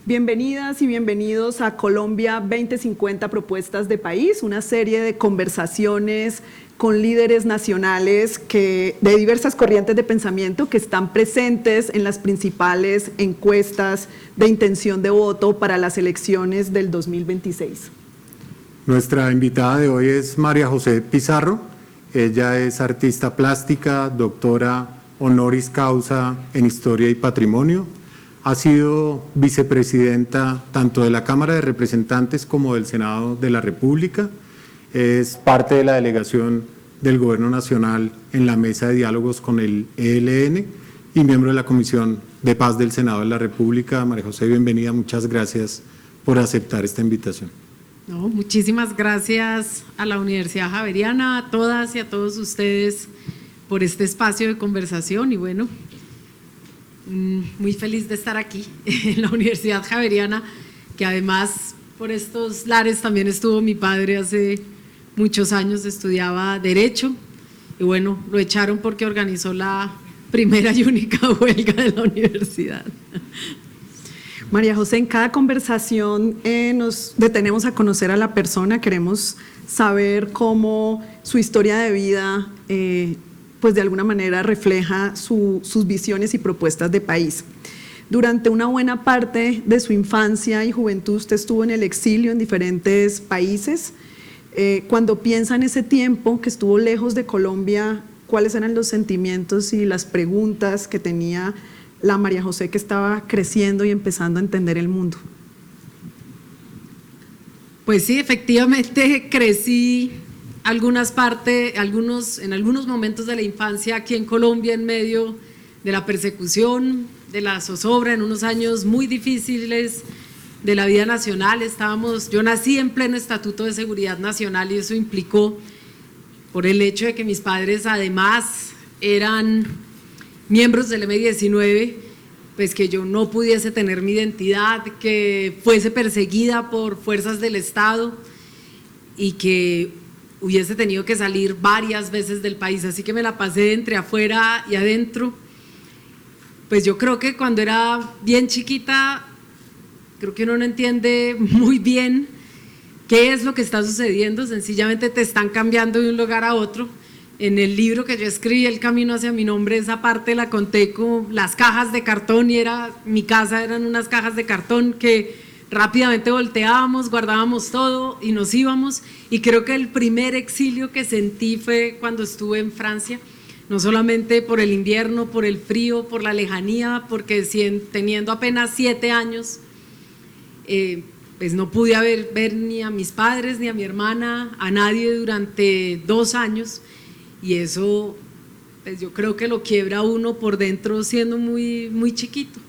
Bienvenidas y bienvenidos a Colombia 2050 Propuestas de País, una serie de conversaciones con líderes nacionales de diversas corrientes de pensamiento que están presentes en las principales encuestas de intención de voto para las elecciones del 2026. Nuestra invitada de hoy es María José Pizarro. Ella es artista plástica, doctora honoris causa en Historia y Patrimonio. Ha sido vicepresidenta tanto de la Cámara de Representantes como del Senado de la República. Es parte de la delegación del Gobierno Nacional en la mesa de diálogos con el ELN y miembro de la Comisión de Paz del Senado de la República. María José, bienvenida. Muchas gracias por aceptar esta invitación. No, muchísimas gracias a la Universidad Javeriana, a todas y a todos ustedes por este espacio de conversación y bueno, muy feliz de estar aquí en la Universidad Javeriana, que además por estos lares también estuvo mi padre hace muchos años, estudiaba Derecho y bueno, lo echaron porque organizó la primera y única huelga de la universidad. María José, en cada conversación nos detenemos a conocer a la persona, queremos saber cómo su historia de vida pues de alguna manera refleja sus visiones y propuestas de país. Durante una buena parte de su infancia y juventud usted estuvo en el exilio en diferentes países. Cuando piensa en ese tiempo que estuvo lejos de Colombia, ¿cuáles eran los sentimientos y las preguntas que tenía la María José que estaba creciendo y empezando a entender el mundo? Pues sí, efectivamente crecí en algunos momentos de la infancia aquí en Colombia en medio de la persecución, de la zozobra, en unos años muy difíciles de la vida nacional. Yo nací en pleno Estatuto de Seguridad Nacional y eso implicó, por el hecho de que mis padres además eran miembros del M-19, pues que yo no pudiese tener mi identidad, que fuese perseguida por fuerzas del Estado y que hubiese tenido que salir varias veces del país, así que me la pasé entre afuera y adentro. Pues yo creo que cuando era bien chiquita, creo que uno no entiende muy bien qué es lo que está sucediendo, sencillamente te están cambiando de un lugar a otro. En el libro que yo escribí, El camino hacia mi nombre, esa parte la conté con las cajas de cartón y mi casa eran unas cajas de cartón que rápidamente volteábamos, guardábamos todo y nos íbamos. Y creo que el primer exilio que sentí fue cuando estuve en Francia, no solamente por el invierno, por el frío, por la lejanía, porque teniendo apenas 7 años, pues no pude ver ni a mis padres, ni a mi hermana, a nadie durante 2 años. Y eso, pues yo creo que lo quiebra uno por dentro siendo muy, muy chiquito.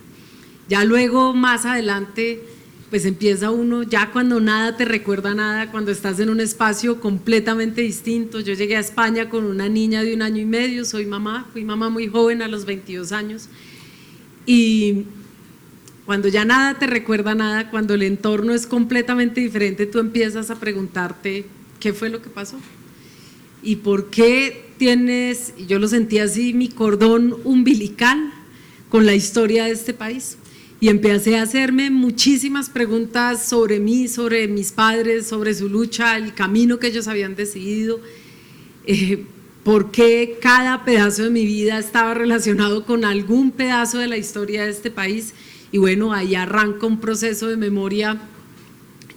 Ya luego, más adelante, pues empieza uno, ya cuando nada te recuerda nada, cuando estás en un espacio completamente distinto. Yo llegué a España con una niña de 1 año y medio, fui mamá muy joven a los 22 años. Y cuando ya nada te recuerda nada, cuando el entorno es completamente diferente, tú empiezas a preguntarte qué fue lo que pasó. ¿Y por qué tienes, y yo lo sentí así, mi cordón umbilical con la historia de este país? Y empecé a hacerme muchísimas preguntas sobre mí, sobre mis padres, sobre su lucha, el camino que ellos habían decidido, por qué cada pedazo de mi vida estaba relacionado con algún pedazo de la historia de este país. Y bueno, ahí arranca un proceso de memoria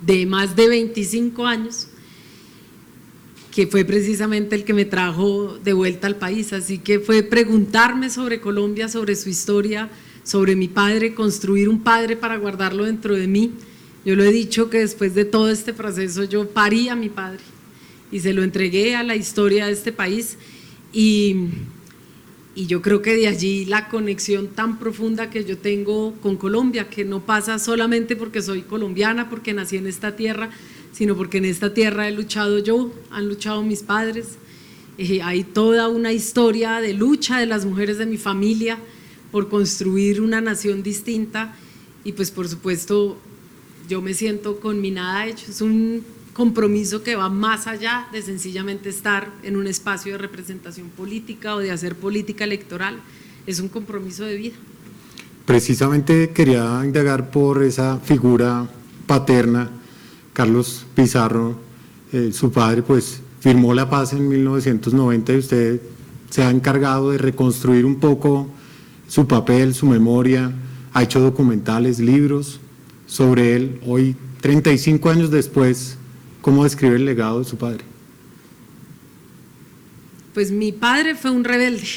de más de 25 años, que fue precisamente el que me trajo de vuelta al país. Así que fue preguntarme sobre Colombia, sobre su historia, sobre mi padre, construir un padre para guardarlo dentro de mí. Yo lo he dicho que después de todo este proceso yo parí a mi padre y se lo entregué a la historia de este país y yo creo que de allí la conexión tan profunda que yo tengo con Colombia, que no pasa solamente porque soy colombiana, porque nací en esta tierra, sino porque en esta tierra he luchado yo, han luchado mis padres, hay toda una historia de lucha de las mujeres de mi familia por construir una nación distinta y pues por supuesto yo me siento con mi nada hecho. Es un compromiso que va más allá de sencillamente estar en un espacio de representación política o de hacer política electoral, es un compromiso de vida. Precisamente quería indagar por esa figura paterna. Carlos Pizarro, su padre, pues firmó la paz en 1990 y usted se ha encargado de reconstruir un poco su papel, su memoria, ha hecho documentales, libros sobre él. Hoy, 35 años después, ¿cómo describe el legado de su padre? Pues mi padre fue un rebelde.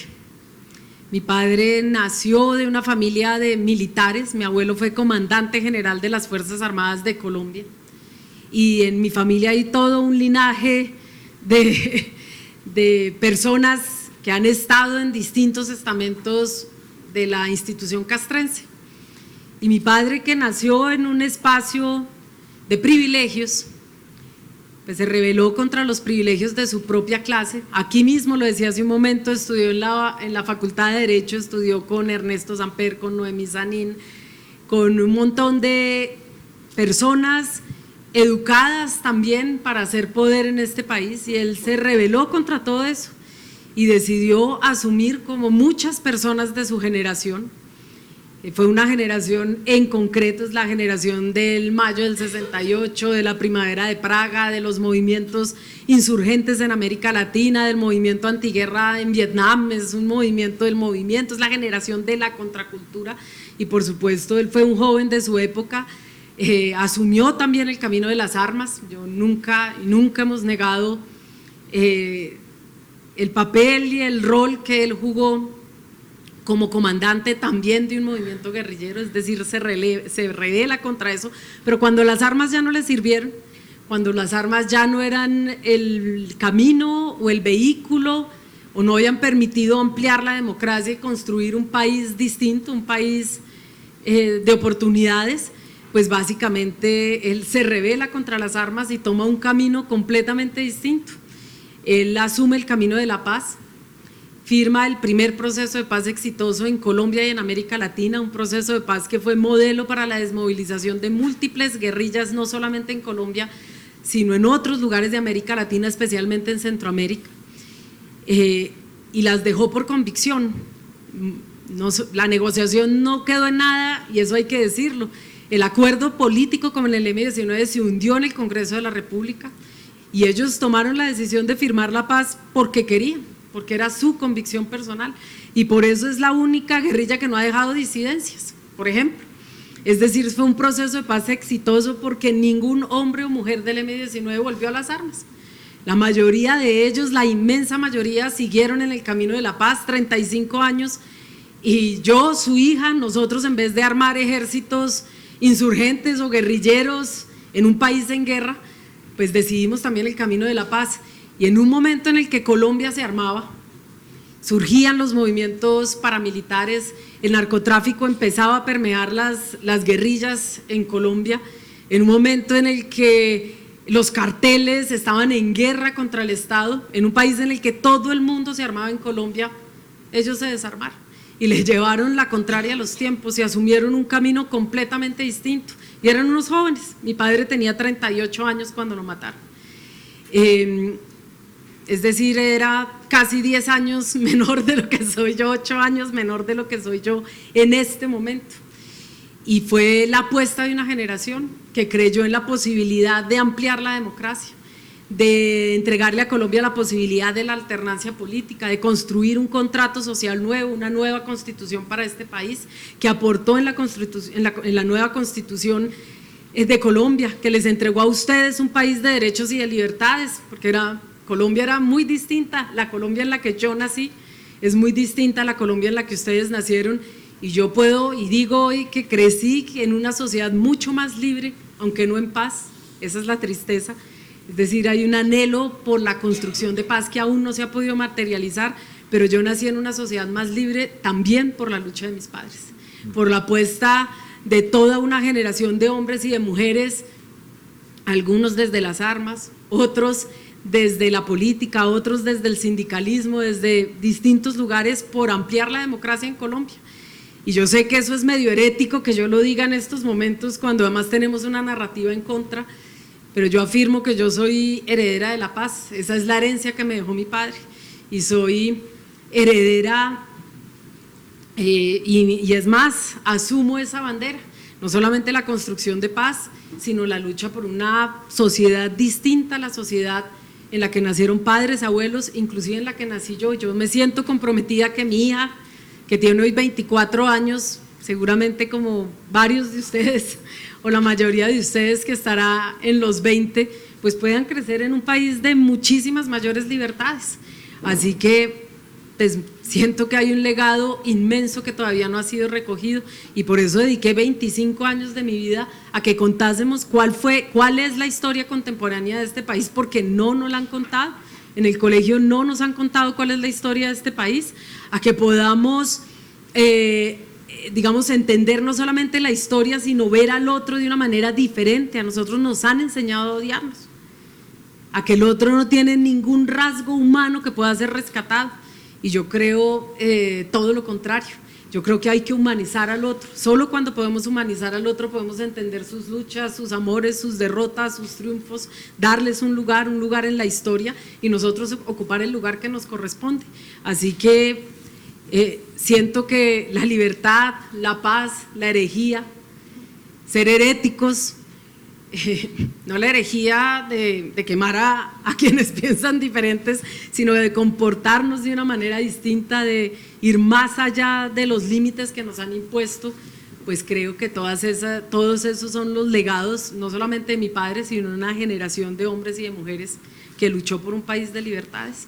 Mi padre nació de una familia de militares, mi abuelo fue comandante general de las Fuerzas Armadas de Colombia y en mi familia hay todo un linaje de personas que han estado en distintos estamentos de la institución castrense. Y mi padre, que nació en un espacio de privilegios, pues se rebeló contra los privilegios de su propia clase. Aquí mismo, lo decía hace un momento, estudió en la Facultad de Derecho, estudió con Ernesto Samper, con Noemí Sanín, con un montón de personas educadas también para hacer poder en este país, y él se rebeló contra todo eso y decidió asumir, como muchas personas de su generación. Fue una generación en concreto, es la generación del mayo del 68, de la primavera de Praga, de los movimientos insurgentes en América Latina, del movimiento antiguerra en Vietnam, es un movimiento del movimiento, es la generación de la contracultura, y por supuesto él fue un joven de su época, asumió también el camino de las armas. Yo nunca hemos negado el papel y el rol que él jugó como comandante también de un movimiento guerrillero, es decir, se rebela contra eso, pero cuando las armas ya no le sirvieron, cuando las armas ya no eran el camino o el vehículo, o no habían permitido ampliar la democracia y construir un país distinto, un país de oportunidades, pues básicamente él se rebela contra las armas y toma un camino completamente distinto. Él asume el camino de la paz, firma el primer proceso de paz exitoso en Colombia y en América Latina, un proceso de paz que fue modelo para la desmovilización de múltiples guerrillas, no solamente en Colombia, sino en otros lugares de América Latina, especialmente en Centroamérica, y las dejó por convicción. La negociación no quedó en nada, y eso hay que decirlo. El acuerdo político con el M-19 se hundió en el Congreso de la República, y ellos tomaron la decisión de firmar la paz porque querían, porque era su convicción personal, y por eso es la única guerrilla que no ha dejado disidencias, por ejemplo. Es decir, fue un proceso de paz exitoso porque ningún hombre o mujer del M-19 volvió a las armas. La mayoría de ellos, la inmensa mayoría, siguieron en el camino de la paz, 35 años, y yo, su hija, nosotros, en vez de armar ejércitos insurgentes o guerrilleros en un país en guerra, pues decidimos también el camino de la paz. Y en un momento en el que Colombia se armaba, surgían los movimientos paramilitares, el narcotráfico empezaba a permear las guerrillas en Colombia, en un momento en el que los carteles estaban en guerra contra el Estado, en un país en el que todo el mundo se armaba en Colombia, ellos se desarmaron y le llevaron la contraria a los tiempos y asumieron un camino completamente distinto. Y eran unos jóvenes, mi padre tenía 38 años cuando lo mataron. Es decir, era casi 10 años menor de lo que soy yo, 8 años menor de lo que soy yo en este momento. Y fue la apuesta de una generación que creyó en la posibilidad de ampliar la democracia, de entregarle a Colombia la posibilidad de la alternancia política, de construir un contrato social nuevo, una nueva constitución para este país, que aportó en la nueva constitución de Colombia, que les entregó a ustedes un país de derechos y de libertades, porque Colombia era muy distinta. La Colombia en la que yo nací es muy distinta a la Colombia en la que ustedes nacieron, y yo puedo y digo hoy que crecí en una sociedad mucho más libre, aunque no en paz. Esa es la tristeza. Es decir, hay un anhelo por la construcción de paz que aún no se ha podido materializar, pero yo nací en una sociedad más libre también por la lucha de mis padres, por la apuesta de toda una generación de hombres y de mujeres, algunos desde las armas, otros desde la política, otros desde el sindicalismo, desde distintos lugares, por ampliar la democracia en Colombia. Y yo sé que eso es medio herético que yo lo diga en estos momentos, cuando además tenemos una narrativa en contra, pero yo afirmo que yo soy heredera de la paz. Esa es la herencia que me dejó mi padre, y soy heredera y es más, asumo esa bandera, no solamente la construcción de paz, sino la lucha por una sociedad distinta a la sociedad en la que nacieron padres, abuelos, inclusive en la que nací yo. Yo me siento comprometida que mi hija, que tiene hoy 24 años, seguramente como varios de ustedes o la mayoría de ustedes que estará en los 20, pues puedan crecer en un país de muchísimas mayores libertades. Así que pues, siento que hay un legado inmenso que todavía no ha sido recogido y por eso dediqué 25 años de mi vida a que contásemos cuál es la historia contemporánea de este país, porque no nos la han contado. En el colegio no nos han contado cuál es la historia de este país, a que podamos, digamos, entender no solamente la historia, sino ver al otro de una manera diferente. A nosotros nos han enseñado a odiarnos, a que el otro no tiene ningún rasgo humano que pueda ser rescatado. Y yo creo todo lo contrario. Yo creo que hay que humanizar al otro. Solo cuando podemos humanizar al otro podemos entender sus luchas, sus amores, sus derrotas, sus triunfos, darles un lugar en la historia y nosotros ocupar el lugar que nos corresponde. Así que siento que la libertad, la paz, la herejía, ser heréticos, no la herejía de quemar a quienes piensan diferentes, sino de comportarnos de una manera distinta, de ir más allá de los límites que nos han impuesto, pues creo que todos esos son los legados, no solamente de mi padre, sino de una generación de hombres y de mujeres que luchó por un país de libertades.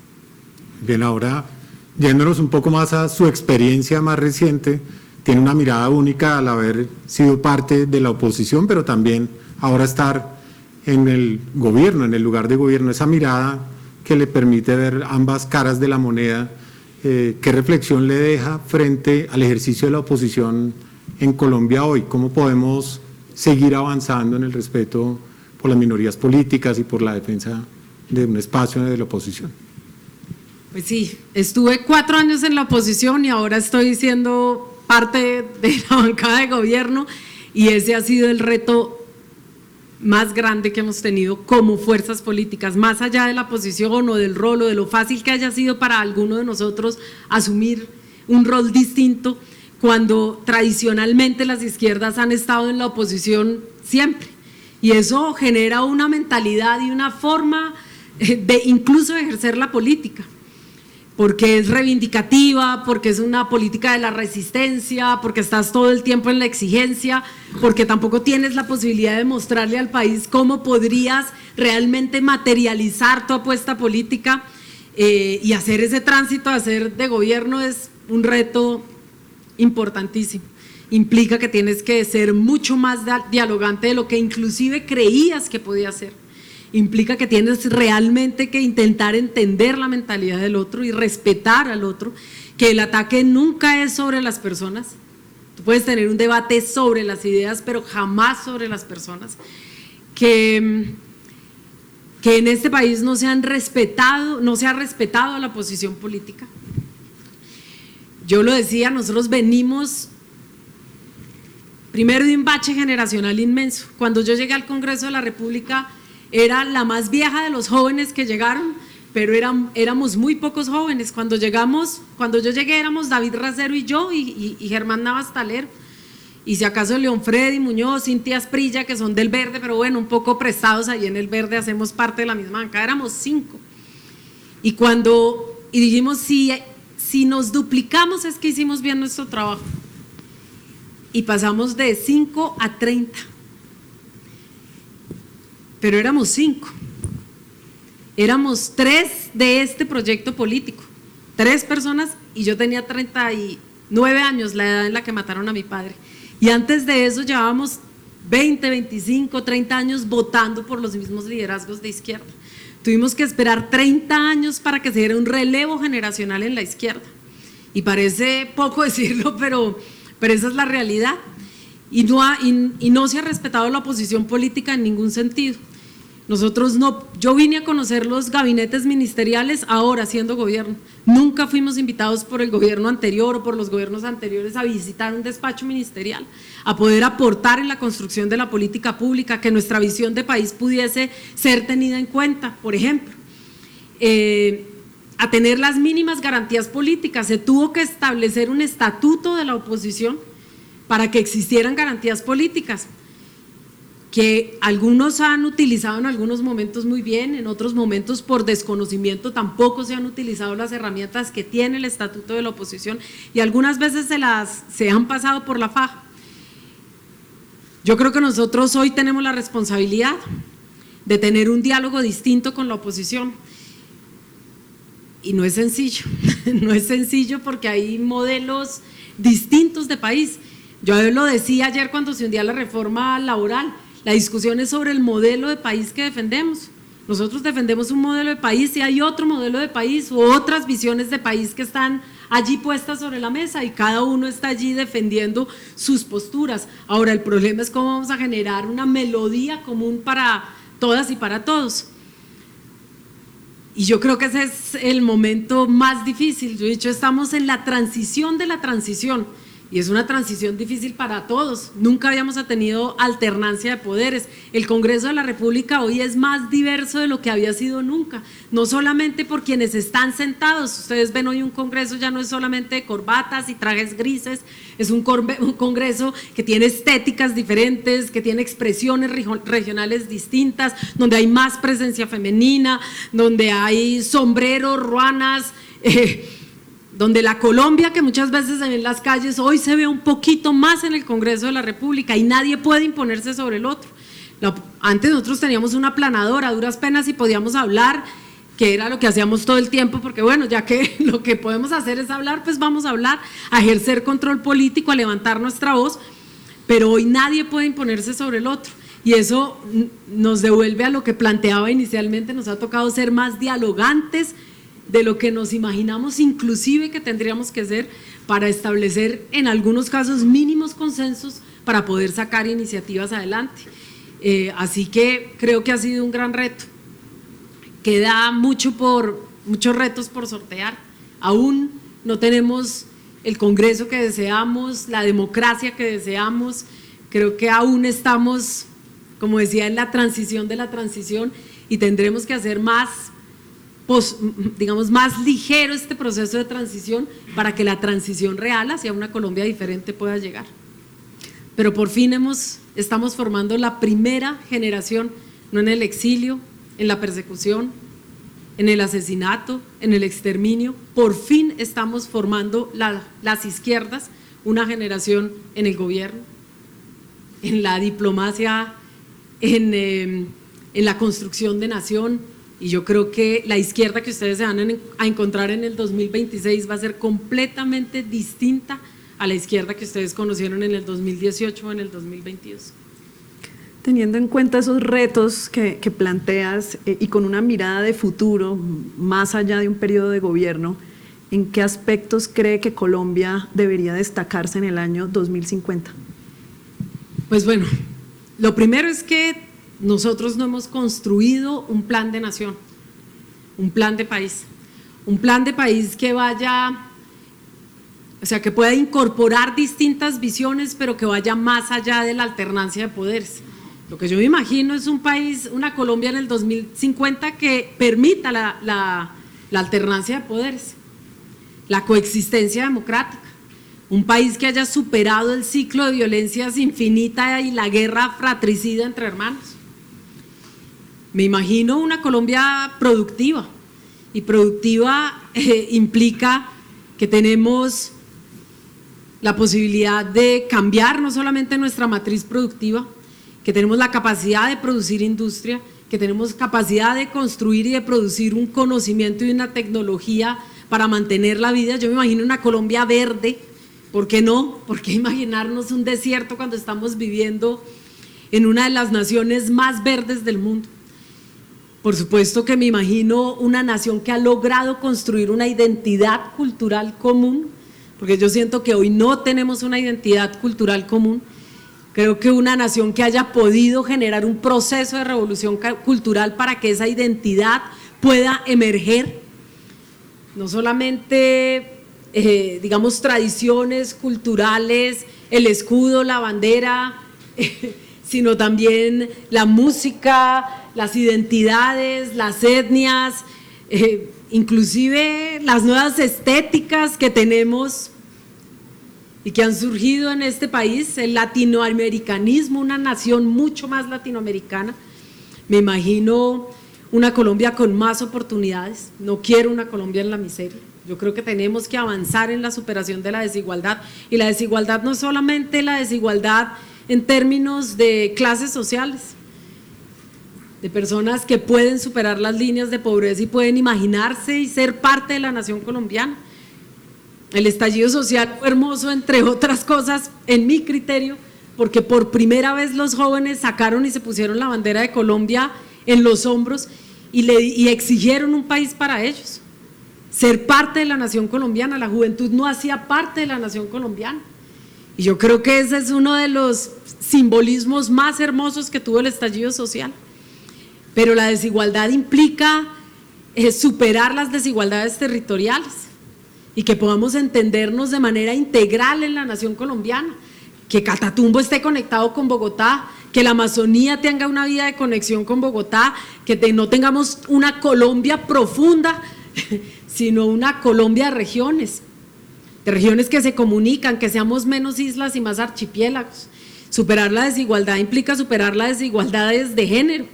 Bien, ahora, yéndonos un poco más a su experiencia más reciente, tiene una mirada única al haber sido parte de la oposición, pero también ahora estar en el gobierno, en el lugar de gobierno, esa mirada que le permite ver ambas caras de la moneda. ¿Qué reflexión le deja frente al ejercicio de la oposición en Colombia hoy? ¿Cómo podemos seguir avanzando en el respeto por las minorías políticas y por la defensa de un espacio de la oposición? Pues sí, estuve 4 años en la oposición y ahora estoy siendo parte de la bancada de gobierno y ese ha sido el reto más grande que hemos tenido como fuerzas políticas, más allá de la posición o del rol o de lo fácil que haya sido para alguno de nosotros asumir un rol distinto, cuando tradicionalmente las izquierdas han estado en la oposición siempre, y eso genera una mentalidad y una forma de incluso ejercer la política, porque es reivindicativa, porque es una política de la resistencia, porque estás todo el tiempo en la exigencia, porque tampoco tienes la posibilidad de mostrarle al país cómo podrías realmente materializar tu apuesta política, y hacer ese tránsito a ser de gobierno es un reto importantísimo. Implica que tienes que ser mucho más dialogante de lo que inclusive creías que podías ser. Implica que tienes realmente que intentar entender la mentalidad del otro y respetar al otro, que el ataque nunca es sobre las personas. Tú puedes tener un debate sobre las ideas, pero jamás sobre las personas. Que en este país no se ha respetado a la posición política. Yo lo decía, nosotros venimos primero de un bache generacional inmenso. Cuando yo llegué al Congreso de la República, era la más vieja de los jóvenes que llegaron, pero éramos muy pocos jóvenes. Cuando yo llegué éramos David Racero y yo y Germán Navas Talero, y si acaso León Freddy Muñoz, Cintia Asprilla, que son del Verde, pero bueno, un poco prestados ahí en el Verde, hacemos parte de la misma bancada, éramos 5. Y dijimos, si nos duplicamos es que hicimos bien nuestro trabajo. Y pasamos de 5 a 30. Pero éramos 5, éramos 3 de este proyecto político, 3 personas, y yo tenía 39 años, la edad en la que mataron a mi padre, y antes de eso llevábamos 20, 25, 30 años votando por los mismos liderazgos de izquierda. Tuvimos que esperar 30 años para que se diera un relevo generacional en la izquierda, y parece poco decirlo, pero esa es la realidad. Y no se ha respetado la oposición política en ningún sentido. Yo vine a conocer los gabinetes ministeriales ahora siendo gobierno. Nunca fuimos invitados por el gobierno anterior o por los gobiernos anteriores a visitar un despacho ministerial, a poder aportar en la construcción de la política pública, que nuestra visión de país pudiese ser tenida en cuenta, por ejemplo. a tener las mínimas garantías políticas. Se tuvo que establecer un estatuto de la oposición para que existieran garantías políticas, que algunos han utilizado en algunos momentos muy bien, en otros momentos por desconocimiento tampoco se han utilizado las herramientas que tiene el estatuto de la oposición y algunas veces se han pasado por la faja. Yo creo que nosotros hoy tenemos la responsabilidad de tener un diálogo distinto con la oposición y no es sencillo, no es sencillo porque hay modelos distintos de país. Yo lo decía ayer cuando se hundía la reforma laboral, la discusión es sobre el modelo de país que defendemos. Nosotros defendemos un modelo de país y hay otro modelo de país u otras visiones de país que están allí puestas sobre la mesa y cada uno está allí defendiendo sus posturas. Ahora el problema es cómo vamos a generar una melodía común para todas y para todos. Y yo creo que ese es el momento más difícil. Yo he dicho, estamos en la transición de la transición. Y es una transición difícil para todos, nunca habíamos tenido alternancia de poderes. El Congreso de la República hoy es más diverso de lo que había sido nunca, no solamente por quienes están sentados. Ustedes ven hoy un Congreso ya no es solamente de corbatas y trajes grises, es un Congreso que tiene estéticas diferentes, que tiene expresiones regionales distintas, donde hay más presencia femenina, donde hay sombreros, ruanas, donde la Colombia que muchas veces se ve en las calles, hoy se ve un poquito más en el Congreso de la República y nadie puede imponerse sobre el otro. Antes nosotros teníamos una aplanadora, a duras penas y podíamos hablar, que era lo que hacíamos todo el tiempo, porque bueno, ya que lo que podemos hacer es hablar, pues vamos a hablar, a ejercer control político, a levantar nuestra voz, pero hoy nadie puede imponerse sobre el otro. Y eso nos devuelve a lo que planteaba inicialmente, nos ha tocado ser más dialogantes, de lo que nos imaginamos inclusive que tendríamos que ser para establecer en algunos casos mínimos consensos para poder sacar iniciativas adelante. Así que creo que ha sido un gran reto. Queda muchos retos por sortear. Aún no tenemos el Congreso que deseamos, la democracia que deseamos. Creo que aún estamos, como decía, en la transición de la transición y tendremos que hacer más, digamos, más ligero este proceso de transición para que la transición real hacia una Colombia diferente pueda llegar. Pero por fin estamos formando la primera generación, no en el exilio, en la persecución, en el asesinato, en el exterminio, por fin estamos formando las izquierdas, una generación en el gobierno, en la diplomacia, en la construcción de nación. Y yo creo que la izquierda que ustedes se van a encontrar en el 2026 va a ser completamente distinta a la izquierda que ustedes conocieron en el 2018 o en el 2022. Teniendo en cuenta esos retos que planteas y con una mirada de futuro, más allá de un periodo de gobierno, ¿en qué aspectos cree que Colombia debería destacarse en el año 2050? Pues bueno, lo primero es que nosotros no hemos construido un plan de nación, un plan de país que vaya, o sea, que pueda incorporar distintas visiones, pero que vaya más allá de la alternancia de poderes. Lo que yo me imagino es un país, una Colombia en el 2050 que permita la alternancia de poderes, la coexistencia democrática, un país que haya superado el ciclo de violencias infinita y la guerra fratricida entre hermanos. Me imagino una Colombia productiva, y productiva implica que tenemos la posibilidad de cambiar no solamente nuestra matriz productiva, que tenemos la capacidad de producir industria, que tenemos capacidad de construir y de producir un conocimiento y una tecnología para mantener la vida. Yo me imagino una Colombia verde, ¿por qué no? ¿Por qué imaginarnos un desierto cuando estamos viviendo en una de las naciones más verdes del mundo? Por supuesto que me imagino una nación que ha logrado construir una identidad cultural común, porque yo siento que hoy no tenemos una identidad cultural común. Creo que una nación que haya podido generar un proceso de revolución cultural para que esa identidad pueda emerger, no solamente, digamos, tradiciones culturales, el escudo, la bandera, sino también la música, las identidades, las etnias, inclusive las nuevas estéticas que tenemos y que han surgido en este país, el latinoamericanismo, una nación mucho más latinoamericana. Me imagino una Colombia con más oportunidades, no quiero una Colombia en la miseria. Yo creo que tenemos que avanzar en la superación de la desigualdad, y la desigualdad no es solamente la desigualdad en términos de clases sociales, de personas que pueden superar las líneas de pobreza y pueden imaginarse y ser parte de la nación colombiana. El estallido social fue hermoso, entre otras cosas, en mi criterio, porque por primera vez los jóvenes sacaron y se pusieron la bandera de Colombia en los hombros y exigieron un país para ellos, ser parte de la nación colombiana. La juventud no hacía parte de la nación colombiana, y yo creo que ese es uno de los simbolismos más hermosos que tuvo el estallido social. Pero la desigualdad implica superar las desigualdades territoriales y que podamos entendernos de manera integral en la nación colombiana, que Catatumbo esté conectado con Bogotá, que la Amazonía tenga una vía de conexión con Bogotá, que no tengamos una Colombia profunda, sino una Colombia de regiones que se comunican, que seamos menos islas y más archipiélagos. Superar la desigualdad implica superar las desigualdades de género.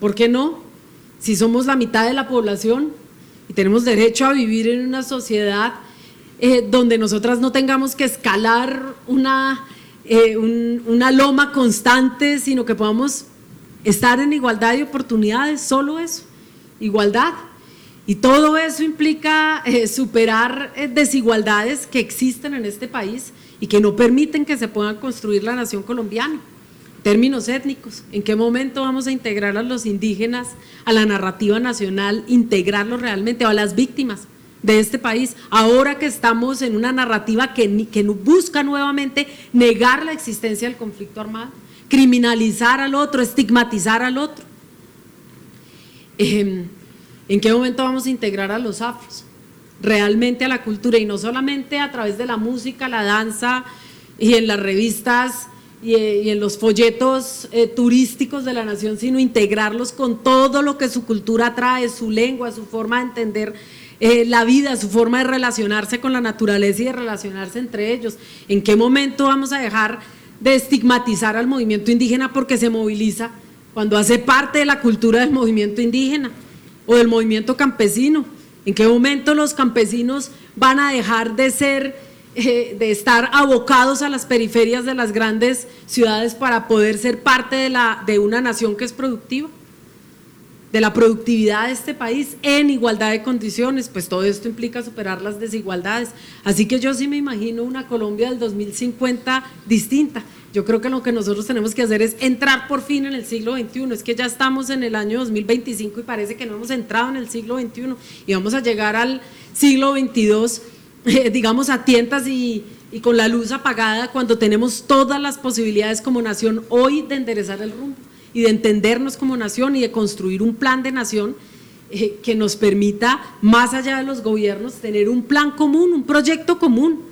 ¿Por qué no? Si somos la mitad de la población y tenemos derecho a vivir en una sociedad donde nosotras no tengamos que escalar una loma constante, sino que podamos estar en igualdad de oportunidades, solo eso, igualdad. Y todo eso implica superar desigualdades que existen en este país y que no permiten que se pueda construir la nación colombiana. Términos étnicos, ¿en qué momento vamos a integrar a los indígenas a la narrativa nacional, integrarlos realmente, o a las víctimas de este país, ahora que estamos en una narrativa que busca nuevamente negar la existencia del conflicto armado, criminalizar al otro, estigmatizar al otro? ¿En qué momento vamos a integrar a los afros realmente a la cultura, y no solamente a través de la música, la danza y en las revistas y en los folletos turísticos de la nación, sino integrarlos con todo lo que su cultura trae, su lengua, su forma de entender la vida, su forma de relacionarse con la naturaleza y de relacionarse entre ellos? ¿En qué momento vamos a dejar de estigmatizar al movimiento indígena porque se moviliza cuando hace parte de la cultura del movimiento indígena o del movimiento campesino? ¿En qué momento los campesinos van a dejar de estar abocados a las periferias de las grandes ciudades para poder ser parte de una nación que es productiva, de la productividad de este país en igualdad de condiciones? Pues todo esto implica superar las desigualdades. Así que yo sí me imagino una Colombia del 2050 distinta. Yo creo que lo que nosotros tenemos que hacer es entrar por fin en el siglo XXI. Es que ya estamos en el año 2025 y parece que no hemos entrado en el siglo XXI, y vamos a llegar al siglo XXII, digamos a tientas y con la luz apagada, cuando tenemos todas las posibilidades como nación hoy de enderezar el rumbo y de entendernos como nación y de construir un plan de nación que nos permita, más allá de los gobiernos, tener un plan común, un proyecto común.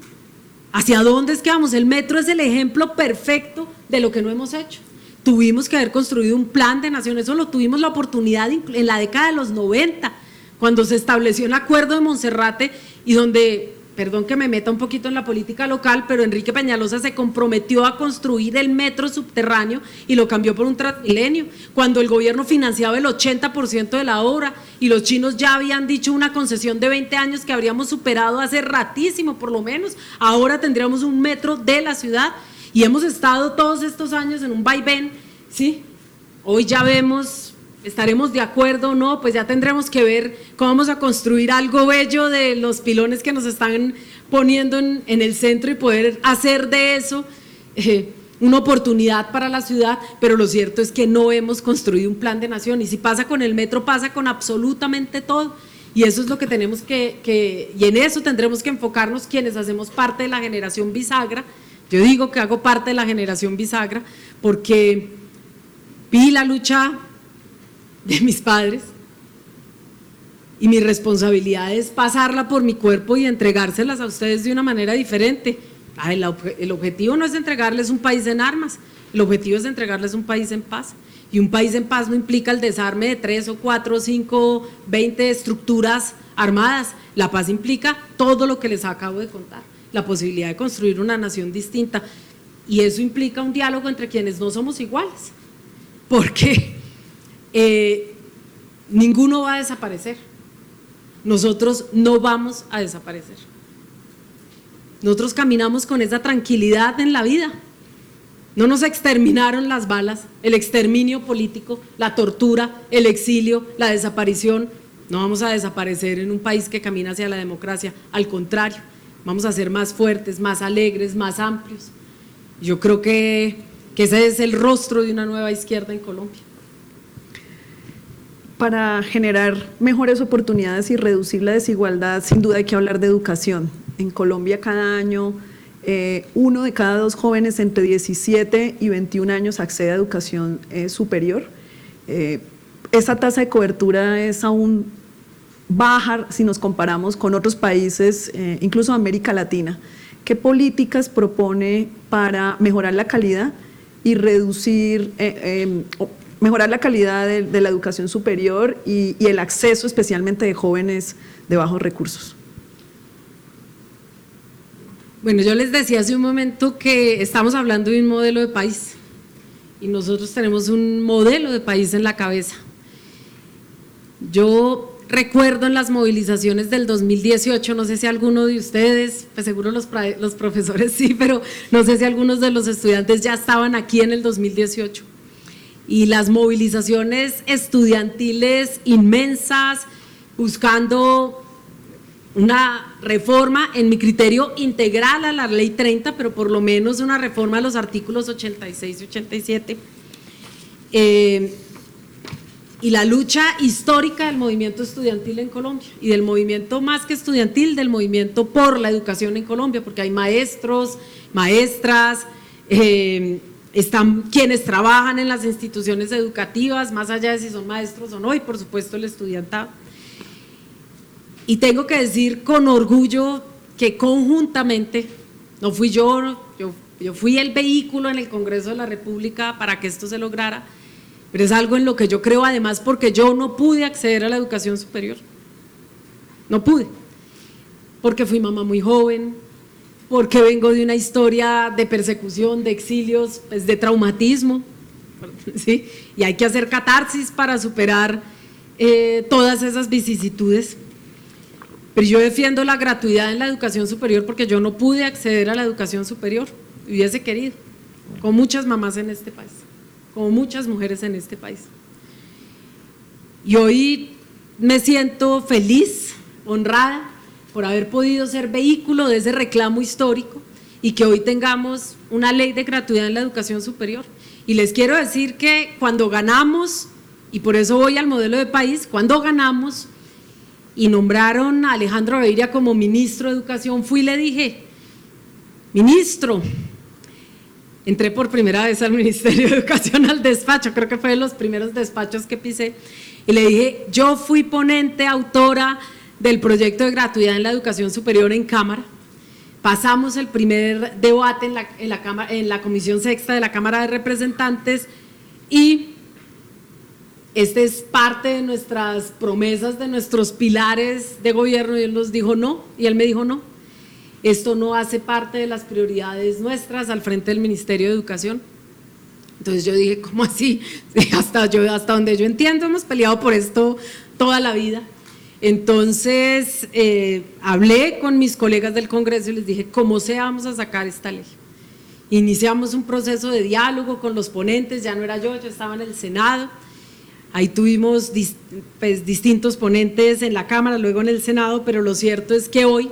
¿Hacia dónde es que vamos? El metro es el ejemplo perfecto de lo que no hemos hecho. Tuvimos que haber construido un plan de nación. Eso lo tuvimos la oportunidad en la década de los 90, cuando se estableció el acuerdo de Monserrate, y donde, perdón que me meta un poquito en la política local, pero Enrique Peñalosa se comprometió a construir el metro subterráneo y lo cambió por un Transmilenio, cuando el gobierno financiaba el 80% de la obra y los chinos ya habían dicho una concesión de 20 años que habríamos superado hace ratísimo, por lo menos. Ahora tendríamos un metro de la ciudad, y hemos estado todos estos años en un vaivén, ¿sí? Hoy ya vemos, ¿estaremos de acuerdo o no? Pues ya tendremos que ver cómo vamos a construir algo bello de los pilones que nos están poniendo en el centro y poder hacer de eso una oportunidad para la ciudad. Pero lo cierto es que no hemos construido un plan de nación, y si pasa con el metro, pasa con absolutamente todo, y eso es lo que tenemos y en eso tendremos que enfocarnos quienes hacemos parte de la generación bisagra. Yo digo que hago parte de la generación bisagra porque vi la lucha de mis padres, y mi responsabilidad es pasarla por mi cuerpo y entregárselas a ustedes de una manera diferente. El objetivo no es entregarles un país en armas, el objetivo es entregarles un país en paz. Y un país en paz no implica el desarme de 3 o 4 o 5, 20 estructuras armadas. La paz implica todo lo que les acabo de contar, la posibilidad de construir una nación distinta. Y eso implica un diálogo entre quienes no somos iguales, porque ninguno va a desaparecer. Nosotros no vamos a desaparecer. Nosotros caminamos con esa tranquilidad en la vida. No nos exterminaron las balas, el exterminio político, la tortura, el exilio, la desaparición. No vamos a desaparecer en un país que camina hacia la democracia. Al contrario, vamos a ser más fuertes, más alegres, más amplios. Yo creo que ese es el rostro de una nueva izquierda en Colombia. Para generar mejores oportunidades y reducir la desigualdad, sin duda hay que hablar de educación. En Colombia cada año 1 de cada 2 jóvenes entre 17 y 21 años accede a educación superior. Esa tasa de cobertura es aún baja si nos comparamos con otros países, incluso América Latina. ¿Qué políticas propone para mejorar la calidad y reducir, mejorar la calidad de la educación superior y el acceso especialmente de jóvenes de bajos recursos? Bueno, yo les decía hace un momento que estamos hablando de un modelo de país y nosotros tenemos un modelo de país en la cabeza. Yo recuerdo en las movilizaciones del 2018, no sé si alguno de ustedes, pues seguro los profesores sí, pero no sé si algunos de los estudiantes ya estaban aquí en el 2018. Y las movilizaciones estudiantiles inmensas, buscando una reforma, en mi criterio, integral a la Ley 30, pero por lo menos una reforma a los artículos 86 y 87. Y la lucha histórica del movimiento estudiantil en Colombia y del movimiento más que estudiantil, del movimiento por la educación en Colombia, porque hay maestros, maestras, están quienes trabajan en las instituciones educativas, más allá de si son maestros o no, y por supuesto el estudiantado. Y tengo que decir con orgullo que conjuntamente, no fui yo fui el vehículo en el Congreso de la República para que esto se lograra, pero es algo en lo que yo creo además porque yo no pude acceder a la educación superior, no pude, porque fui mamá muy joven, porque vengo de una historia de persecución, de exilios, pues de traumatismo, ¿sí? Y hay que hacer catarsis para superar todas esas vicisitudes. Pero yo defiendo la gratuidad en la educación superior porque yo no pude acceder a la educación superior, hubiese querido, con muchas mamás en este país, como muchas mujeres en este país. Y hoy me siento feliz, honrada, por haber podido ser vehículo de ese reclamo histórico y que hoy tengamos una ley de gratuidad en la educación superior. Y les quiero decir que cuando ganamos, y por eso voy al modelo de país, cuando ganamos y nombraron a Alejandro Gaviria como ministro de Educación, fui y le dije, ministro, entré por primera vez al Ministerio de Educación, al despacho, creo que fue de los primeros despachos que pisé, y le dije, yo fui ponente, autora del proyecto de gratuidad en la educación superior en Cámara, pasamos el primer debate en la Comisión Sexta de la Cámara de Representantes y este es parte de nuestras promesas, de nuestros pilares de gobierno, y él nos dijo no, y él me dijo no, esto no hace parte de las prioridades nuestras al frente del Ministerio de Educación. Entonces yo dije, ¿cómo así? Hasta donde yo entiendo, hemos peleado por esto toda la vida. Entonces hablé con mis colegas del Congreso y les dije, ¿cómo sea vamos a sacar esta ley? Iniciamos un proceso de diálogo con los ponentes, ya no era yo estaba en el Senado. Ahí tuvimos distintos ponentes en la Cámara, luego en el Senado, pero lo cierto es que hoy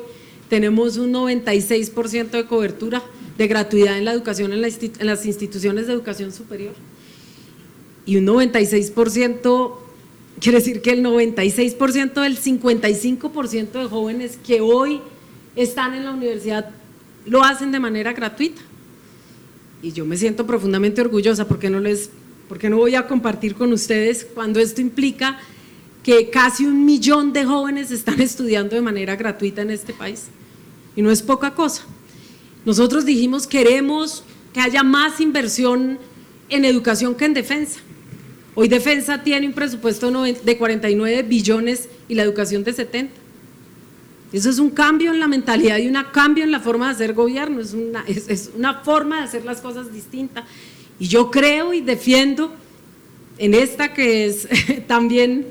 tenemos un 96% de cobertura de gratuidad en la educación en las instituciones de educación superior. Y un 96% quiere decir que el 96% del 55% de jóvenes que hoy están en la universidad lo hacen de manera gratuita. Y yo me siento profundamente orgullosa porque no voy a compartir con ustedes cuando esto implica que casi 1 millón de jóvenes están estudiando de manera gratuita en este país. Y no es poca cosa. Nosotros dijimos queremos que haya más inversión en educación que en defensa. Hoy Defensa tiene un presupuesto de 49 billones y la educación de 70. Eso es un cambio en la mentalidad y un cambio en la forma de hacer gobierno, es una forma de hacer las cosas distinta. Y yo creo y defiendo en esta que es también,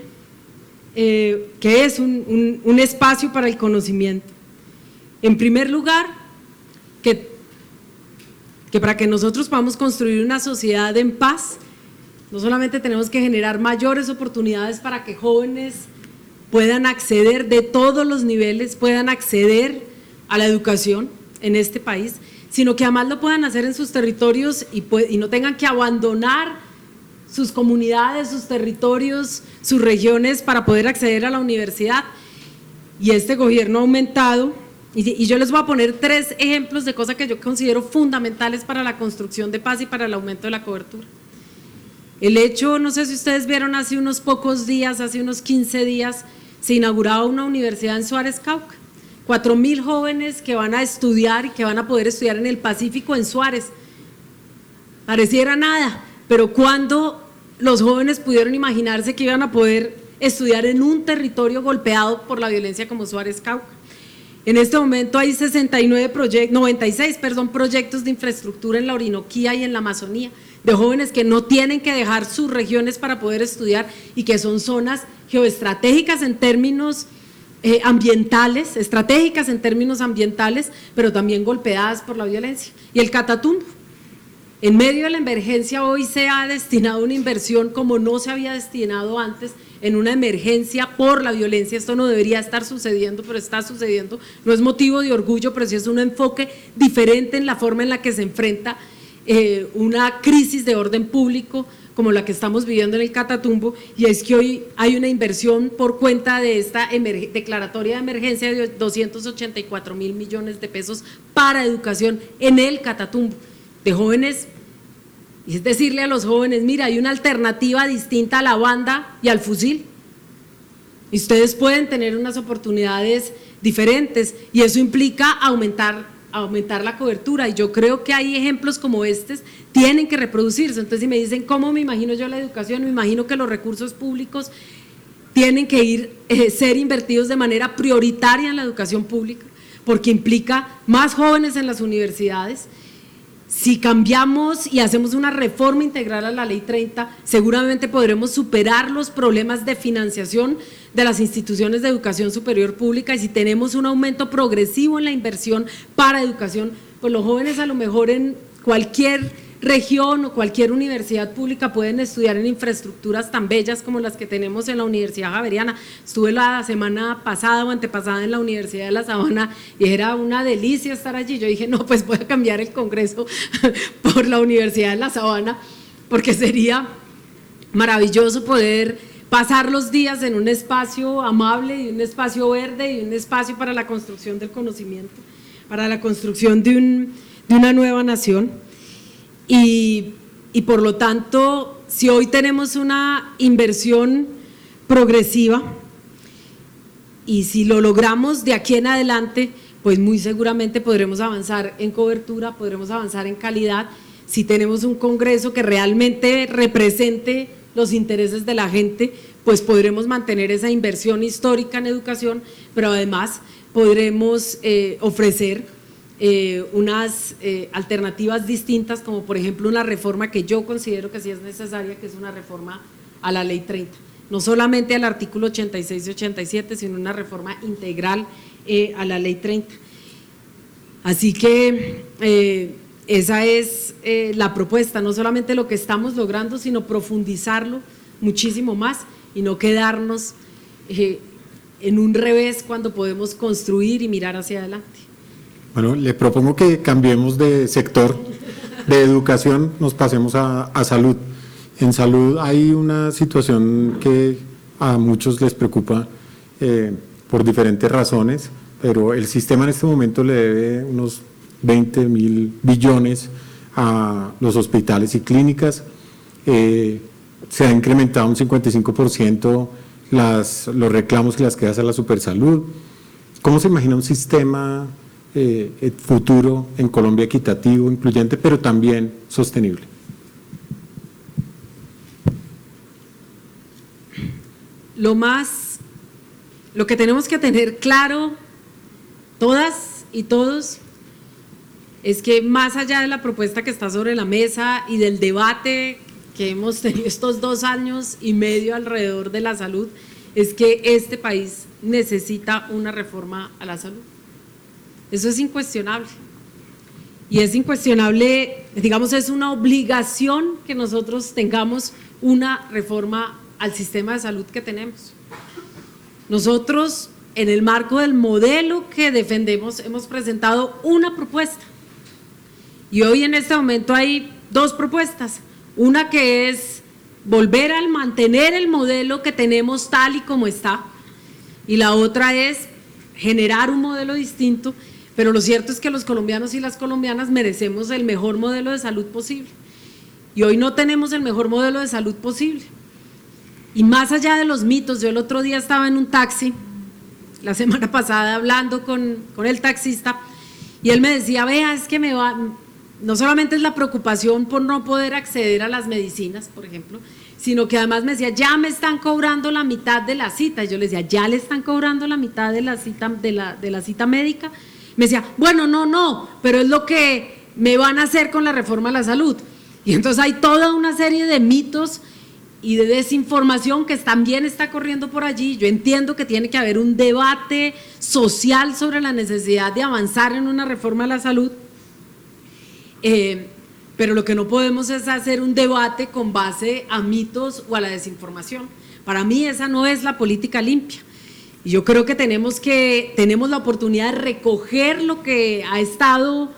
que es un espacio para el conocimiento. En primer lugar, que para que nosotros podamos construir una sociedad en paz, no solamente tenemos que generar mayores oportunidades para que jóvenes puedan acceder de todos los niveles, puedan acceder a la educación en este país, sino que además lo puedan hacer en sus territorios y no tengan que abandonar sus comunidades, sus territorios, sus regiones para poder acceder a la universidad. Y este gobierno ha aumentado, y yo les voy a poner 3 ejemplos de cosas que yo considero fundamentales para la construcción de paz y para el aumento de la cobertura. El hecho, no sé si ustedes vieron hace unos pocos días, hace unos 15 días, se inauguraba una universidad en Suárez, Cauca. 4.000 jóvenes que van a estudiar y que van a poder estudiar en el Pacífico, en Suárez. Pareciera nada, pero cuando los jóvenes pudieron imaginarse que iban a poder estudiar en un territorio golpeado por la violencia como Suárez, Cauca. En este momento hay 96 proyectos de infraestructura en la Orinoquía y en la Amazonía, de jóvenes que no tienen que dejar sus regiones para poder estudiar y que son zonas geoestratégicas en términos ambientales, pero también golpeadas por la violencia. Y el Catatumbo, en medio de la emergencia hoy se ha destinado una inversión como no se había destinado antes en una emergencia por la violencia. Esto no debería estar sucediendo, pero está sucediendo. No es motivo de orgullo, pero sí es un enfoque diferente en la forma en la que se enfrenta una crisis de orden público como la que estamos viviendo en el Catatumbo, y es que hoy hay una inversión por cuenta de esta declaratoria de emergencia de 284.000 millones de pesos para educación en el Catatumbo, de jóvenes, y es decirle a los jóvenes, mira, hay una alternativa distinta a la banda y al fusil, y ustedes pueden tener unas oportunidades diferentes, y eso implica aumentar la cobertura, y yo creo que hay ejemplos como estos, tienen que reproducirse. Entonces si me dicen cómo me imagino yo la educación, me imagino que los recursos públicos tienen que ser invertidos de manera prioritaria en la educación pública, porque implica más jóvenes en las universidades. Si cambiamos y hacemos una reforma integral a la Ley 30, seguramente podremos superar los problemas de financiación de las instituciones de educación superior pública, y si tenemos un aumento progresivo en la inversión para educación, pues los jóvenes a lo mejor en cualquier región o cualquier universidad pública pueden estudiar en infraestructuras tan bellas como las que tenemos en la Universidad Javeriana. Estuve la semana pasada o antepasada en la Universidad de La Sabana y era una delicia estar allí. Yo dije, no, pues voy a cambiar el Congreso por la Universidad de La Sabana, porque sería maravilloso poder pasar los días en un espacio amable y un espacio verde y un espacio para la construcción del conocimiento, para la construcción de una nueva nación. Y por lo tanto, si hoy tenemos una inversión progresiva y si lo logramos de aquí en adelante, pues muy seguramente podremos avanzar en cobertura, podremos avanzar en calidad. Si tenemos un Congreso que realmente represente los intereses de la gente, pues podremos mantener esa inversión histórica en educación, pero además podremos ofrecer unas alternativas distintas, como por ejemplo una reforma que yo considero que sí es necesaria, que es una reforma a la Ley 30, no solamente al artículo 86 y 87, sino una reforma integral a la Ley 30. Así que esa es la propuesta, no solamente lo que estamos logrando, sino profundizarlo muchísimo más y no quedarnos en un revés cuando podemos construir y mirar hacia adelante. Bueno, le propongo que cambiemos de sector, de educación, nos pasemos a salud. En salud hay una situación que a muchos les preocupa por diferentes razones, pero el sistema en este momento le debe unos 20.000 billones a los hospitales y clínicas. Se ha incrementado un 55% los reclamos y las quejas a la Supersalud. ¿Cómo se imagina un sistema futuro en Colombia equitativo, incluyente, pero también sostenible? lo que tenemos que tener claro, todas y todos, es que más allá de la propuesta que está sobre la mesa y del debate que hemos tenido estos 2 años y medio alrededor de la salud, es que este país necesita una reforma a la salud. Eso es incuestionable. Y es incuestionable, digamos, es una obligación que nosotros tengamos una reforma al sistema de salud que tenemos. Nosotros, en el marco del modelo que defendemos, hemos presentado una propuesta. Y hoy en este momento hay 2 propuestas. Una que es volver a mantener el modelo que tenemos tal y como está. Y la otra es generar un modelo distinto. Pero lo cierto es que los colombianos y las colombianas merecemos el mejor modelo de salud posible. Y hoy no tenemos el mejor modelo de salud posible. Y más allá de los mitos, yo el otro día estaba en un taxi, la semana pasada hablando con el taxista, y él me decía, vea, es que no solamente es la preocupación por no poder acceder a las medicinas, por ejemplo, sino que además me decía, ya me están cobrando la mitad de la cita. Y yo le decía, ¿ya le están cobrando la mitad de la cita, de la cita médica? Me decía, bueno, no, pero es lo que me van a hacer con la reforma a la salud. Y entonces hay toda una serie de mitos y de desinformación que también está corriendo por allí. Yo entiendo que tiene que haber un debate social sobre la necesidad de avanzar en una reforma a la salud, pero lo que no podemos es hacer un debate con base a mitos o a la desinformación. Para mí esa no es la política limpia. Y yo creo que tenemos la oportunidad de recoger lo que ha estado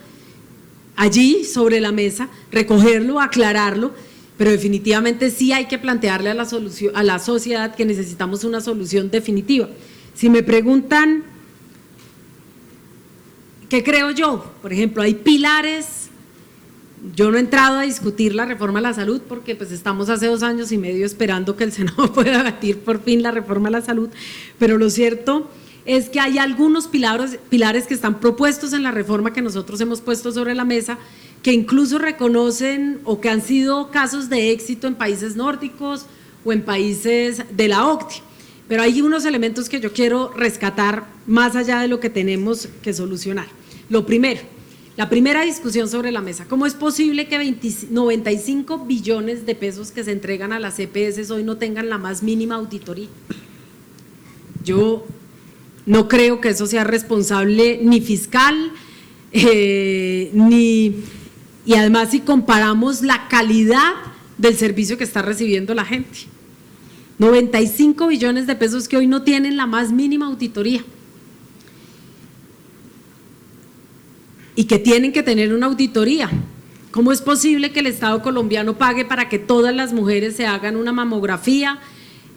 allí sobre la mesa, recogerlo, aclararlo, pero definitivamente sí hay que plantearle a la sociedad que necesitamos una solución definitiva. Si me preguntan, ¿qué creo yo? Por ejemplo, hay pilares. Yo no he entrado a discutir la reforma a la salud porque pues estamos hace 2 años y medio esperando que el Senado pueda debatir por fin la reforma a la salud, pero lo cierto es que hay algunos pilares que están propuestos en la reforma que nosotros hemos puesto sobre la mesa, que incluso reconocen o que han sido casos de éxito en países nórdicos o en países de la OCDE. Pero hay unos elementos que yo quiero rescatar más allá de lo que tenemos que solucionar. Lo primero, la primera discusión sobre la mesa, ¿cómo es posible que 95 billones de pesos que se entregan a las EPS hoy no tengan la más mínima auditoría? Yo no creo que eso sea responsable ni fiscal, y además si comparamos la calidad del servicio que está recibiendo la gente. 95 billones de pesos que hoy no tienen la más mínima auditoría. Y que tienen que tener una auditoría. ¿Cómo es posible que el Estado colombiano pague para que todas las mujeres se hagan una mamografía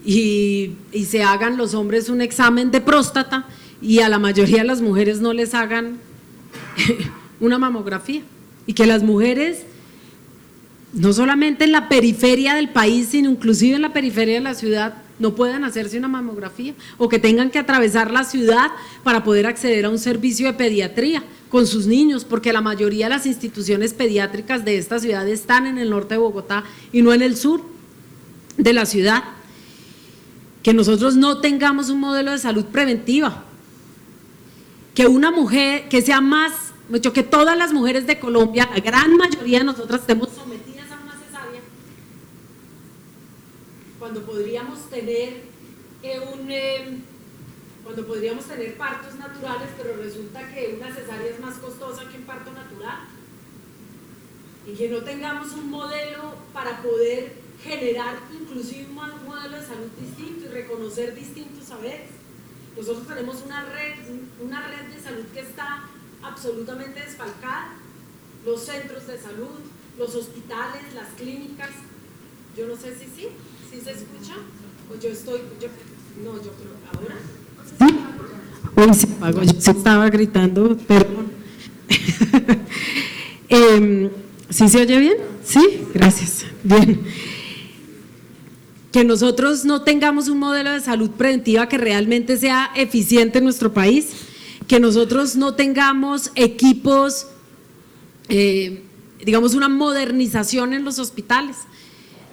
y se hagan los hombres un examen de próstata y a la mayoría de las mujeres no les hagan una mamografía? Y que las mujeres, no solamente en la periferia del país, sino inclusive en la periferia de la ciudad, no puedan hacerse una mamografía, o que tengan que atravesar la ciudad para poder acceder a un servicio de pediatría con sus niños, porque la mayoría de las instituciones pediátricas de esta ciudad están en el norte de Bogotá y no en el sur de la ciudad. Que nosotros no tengamos un modelo de salud preventiva, que una mujer, que sea más, que todas las mujeres de Colombia, la gran mayoría de nosotras estemos sometidas a una cesárea, cuando podríamos tener partos naturales, pero resulta que una cesárea es más costosa que un parto natural, y que no tengamos un modelo para poder generar inclusive un modelo de salud distinto y reconocer distintos saberes. Nosotros tenemos una red de salud que está absolutamente desfalcada, los centros de salud, los hospitales, las clínicas. Yo no sé si se escucha, o yo creo, ¿ahora? Sí. Uy, se apagó, yo se estaba gritando, perdón. ¿Sí se oye bien? Sí, gracias. Bien. Que nosotros no tengamos un modelo de salud preventiva que realmente sea eficiente en nuestro país, que nosotros no tengamos equipos, digamos una modernización en los hospitales.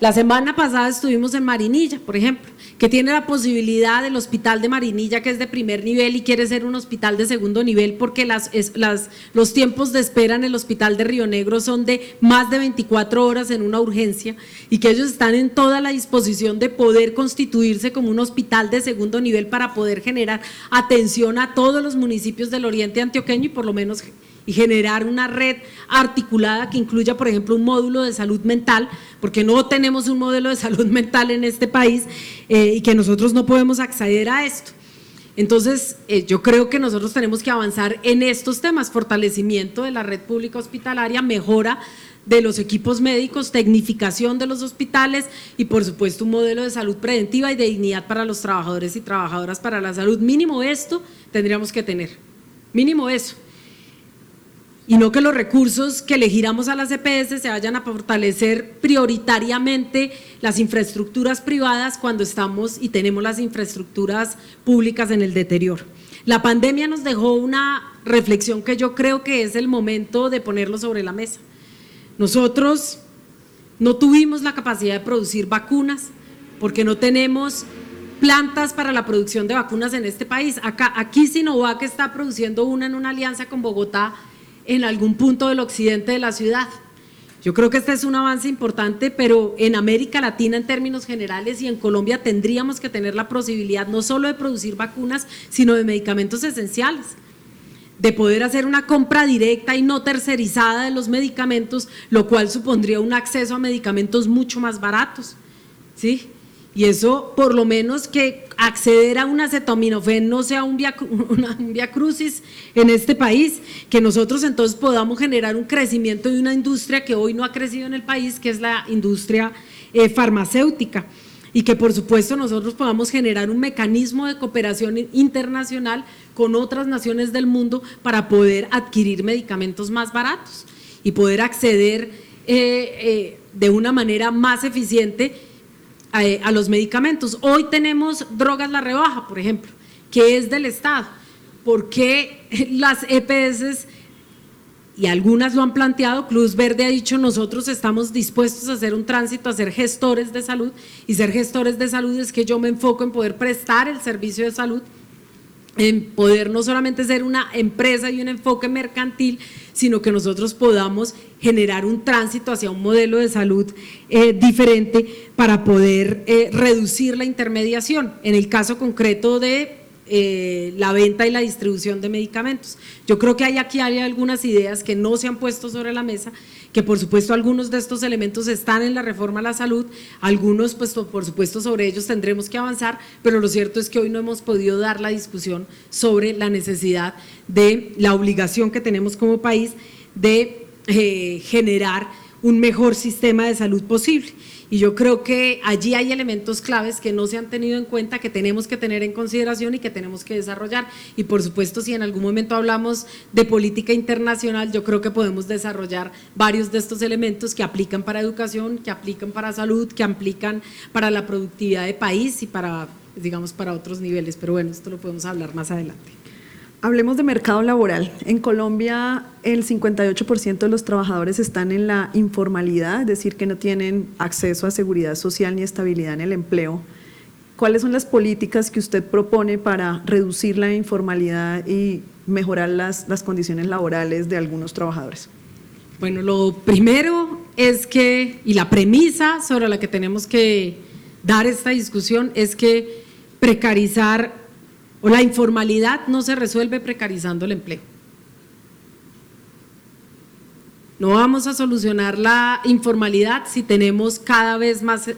La semana pasada estuvimos en Marinilla, por ejemplo, que tiene la posibilidad del hospital de Marinilla, que es de primer nivel y quiere ser un hospital de segundo nivel porque los tiempos de espera en el hospital de Río Negro son de más de 24 horas en una urgencia, y que ellos están en toda la disposición de poder constituirse como un hospital de segundo nivel para poder generar atención a todos los municipios del oriente antioqueño y por lo menos y generar una red articulada que incluya, por ejemplo, un módulo de salud mental, porque no tenemos un modelo de salud mental en este país y que nosotros no podemos acceder a esto. Entonces, yo creo que nosotros tenemos que avanzar en estos temas: fortalecimiento de la red pública hospitalaria, mejora de los equipos médicos, tecnificación de los hospitales y, por supuesto, un modelo de salud preventiva y de dignidad para los trabajadores y trabajadoras para la salud. Mínimo esto tendríamos que tener, mínimo eso. Y no que los recursos que le giramos a las EPS se vayan a fortalecer prioritariamente las infraestructuras privadas cuando estamos y tenemos las infraestructuras públicas en el deterioro. La pandemia nos dejó una reflexión que yo creo que es el momento de ponerlo sobre la mesa. Nosotros no tuvimos la capacidad de producir vacunas porque no tenemos plantas para la producción de vacunas en este país. Aquí Sinovac está produciendo una en una alianza con Bogotá en algún punto del occidente de la ciudad. Yo creo que este es un avance importante, pero en América Latina en términos generales y en Colombia tendríamos que tener la posibilidad no solo de producir vacunas, sino de medicamentos esenciales, de poder hacer una compra directa y no tercerizada de los medicamentos, lo cual supondría un acceso a medicamentos mucho más baratos, ¿sí? Y eso, por lo menos, que acceder a un acetaminofén no sea un vía crucis en este país, que nosotros entonces podamos generar un crecimiento de una industria que hoy no ha crecido en el país, que es la industria farmacéutica, y que por supuesto nosotros podamos generar un mecanismo de cooperación internacional con otras naciones del mundo para poder adquirir medicamentos más baratos y poder acceder de una manera más eficiente a los medicamentos. Hoy tenemos drogas la rebaja, por ejemplo, que es del Estado. ¿Por qué las EPS, y algunas lo han planteado, Cruz Verde ha dicho nosotros estamos dispuestos a hacer un tránsito, a ser gestores de salud, y ser gestores de salud es que yo me enfoco en poder prestar el servicio de salud, en poder no solamente ser una empresa y un enfoque mercantil, sino que nosotros podamos generar un tránsito hacia un modelo de salud diferente para poder reducir la intermediación, en el caso concreto de la venta y la distribución de medicamentos. Yo creo que aquí hay algunas ideas que no se han puesto sobre la mesa, que por supuesto algunos de estos elementos están en la reforma a la salud, algunos pues por supuesto sobre ellos tendremos que avanzar, pero lo cierto es que hoy no hemos podido dar la discusión sobre la necesidad de la obligación que tenemos como país de generar un mejor sistema de salud posible. Y yo creo que allí hay elementos claves que no se han tenido en cuenta, que tenemos que tener en consideración y que tenemos que desarrollar. Y por supuesto, si en algún momento hablamos de política internacional, yo creo que podemos desarrollar varios de estos elementos que aplican para educación, que aplican para salud, que aplican para la productividad de país y para, digamos, para otros niveles. Pero bueno, esto lo podemos hablar más adelante. Hablemos de mercado laboral. En Colombia el 58% de los trabajadores están en la informalidad, es decir, que no tienen acceso a seguridad social ni estabilidad en el empleo. ¿Cuáles son las políticas que usted propone para reducir la informalidad y mejorar las condiciones laborales de algunos trabajadores? Bueno, lo primero es que, y la premisa sobre la que tenemos que dar esta discusión es que precarizar o la informalidad no se resuelve precarizando el empleo. No vamos a solucionar la informalidad si tenemos cada vez más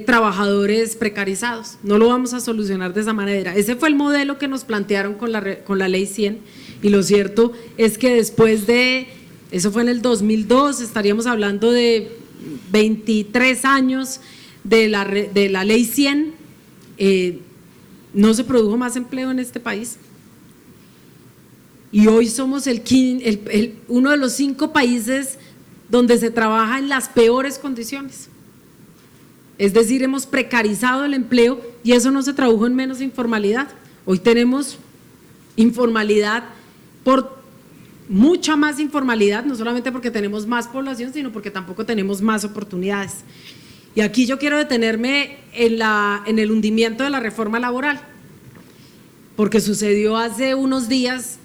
trabajadores precarizados. No lo vamos a solucionar de esa manera. Ese fue el modelo que nos plantearon con la Ley 100, y lo cierto es que después de, eso fue en el 2002, estaríamos hablando de 23 años de la Ley 100, no se produjo más empleo en este país, y hoy somos uno de los 5 países donde se trabaja en las peores condiciones. Es decir, hemos precarizado el empleo y eso no se tradujo en menos informalidad. Hoy tenemos informalidad por mucha más informalidad, no solamente porque tenemos más población, sino porque tampoco tenemos más oportunidades. Y aquí yo quiero detenerme en el hundimiento de la reforma laboral, porque sucedió hace unos días,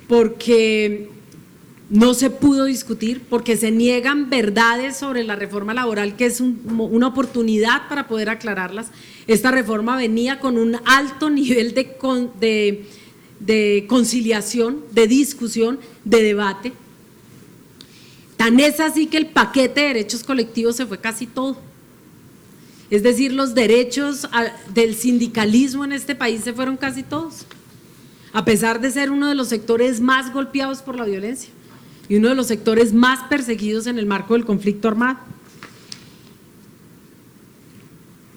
porque no se pudo discutir, porque se niegan verdades sobre la reforma laboral, que es una oportunidad para poder aclararlas. Esta reforma venía con un alto nivel de conciliación, de discusión, de debate. Tan es así que el paquete de derechos colectivos se fue casi todo. Es decir, los derechos del sindicalismo en este país se fueron casi todos, a pesar de ser uno de los sectores más golpeados por la violencia y uno de los sectores más perseguidos en el marco del conflicto armado.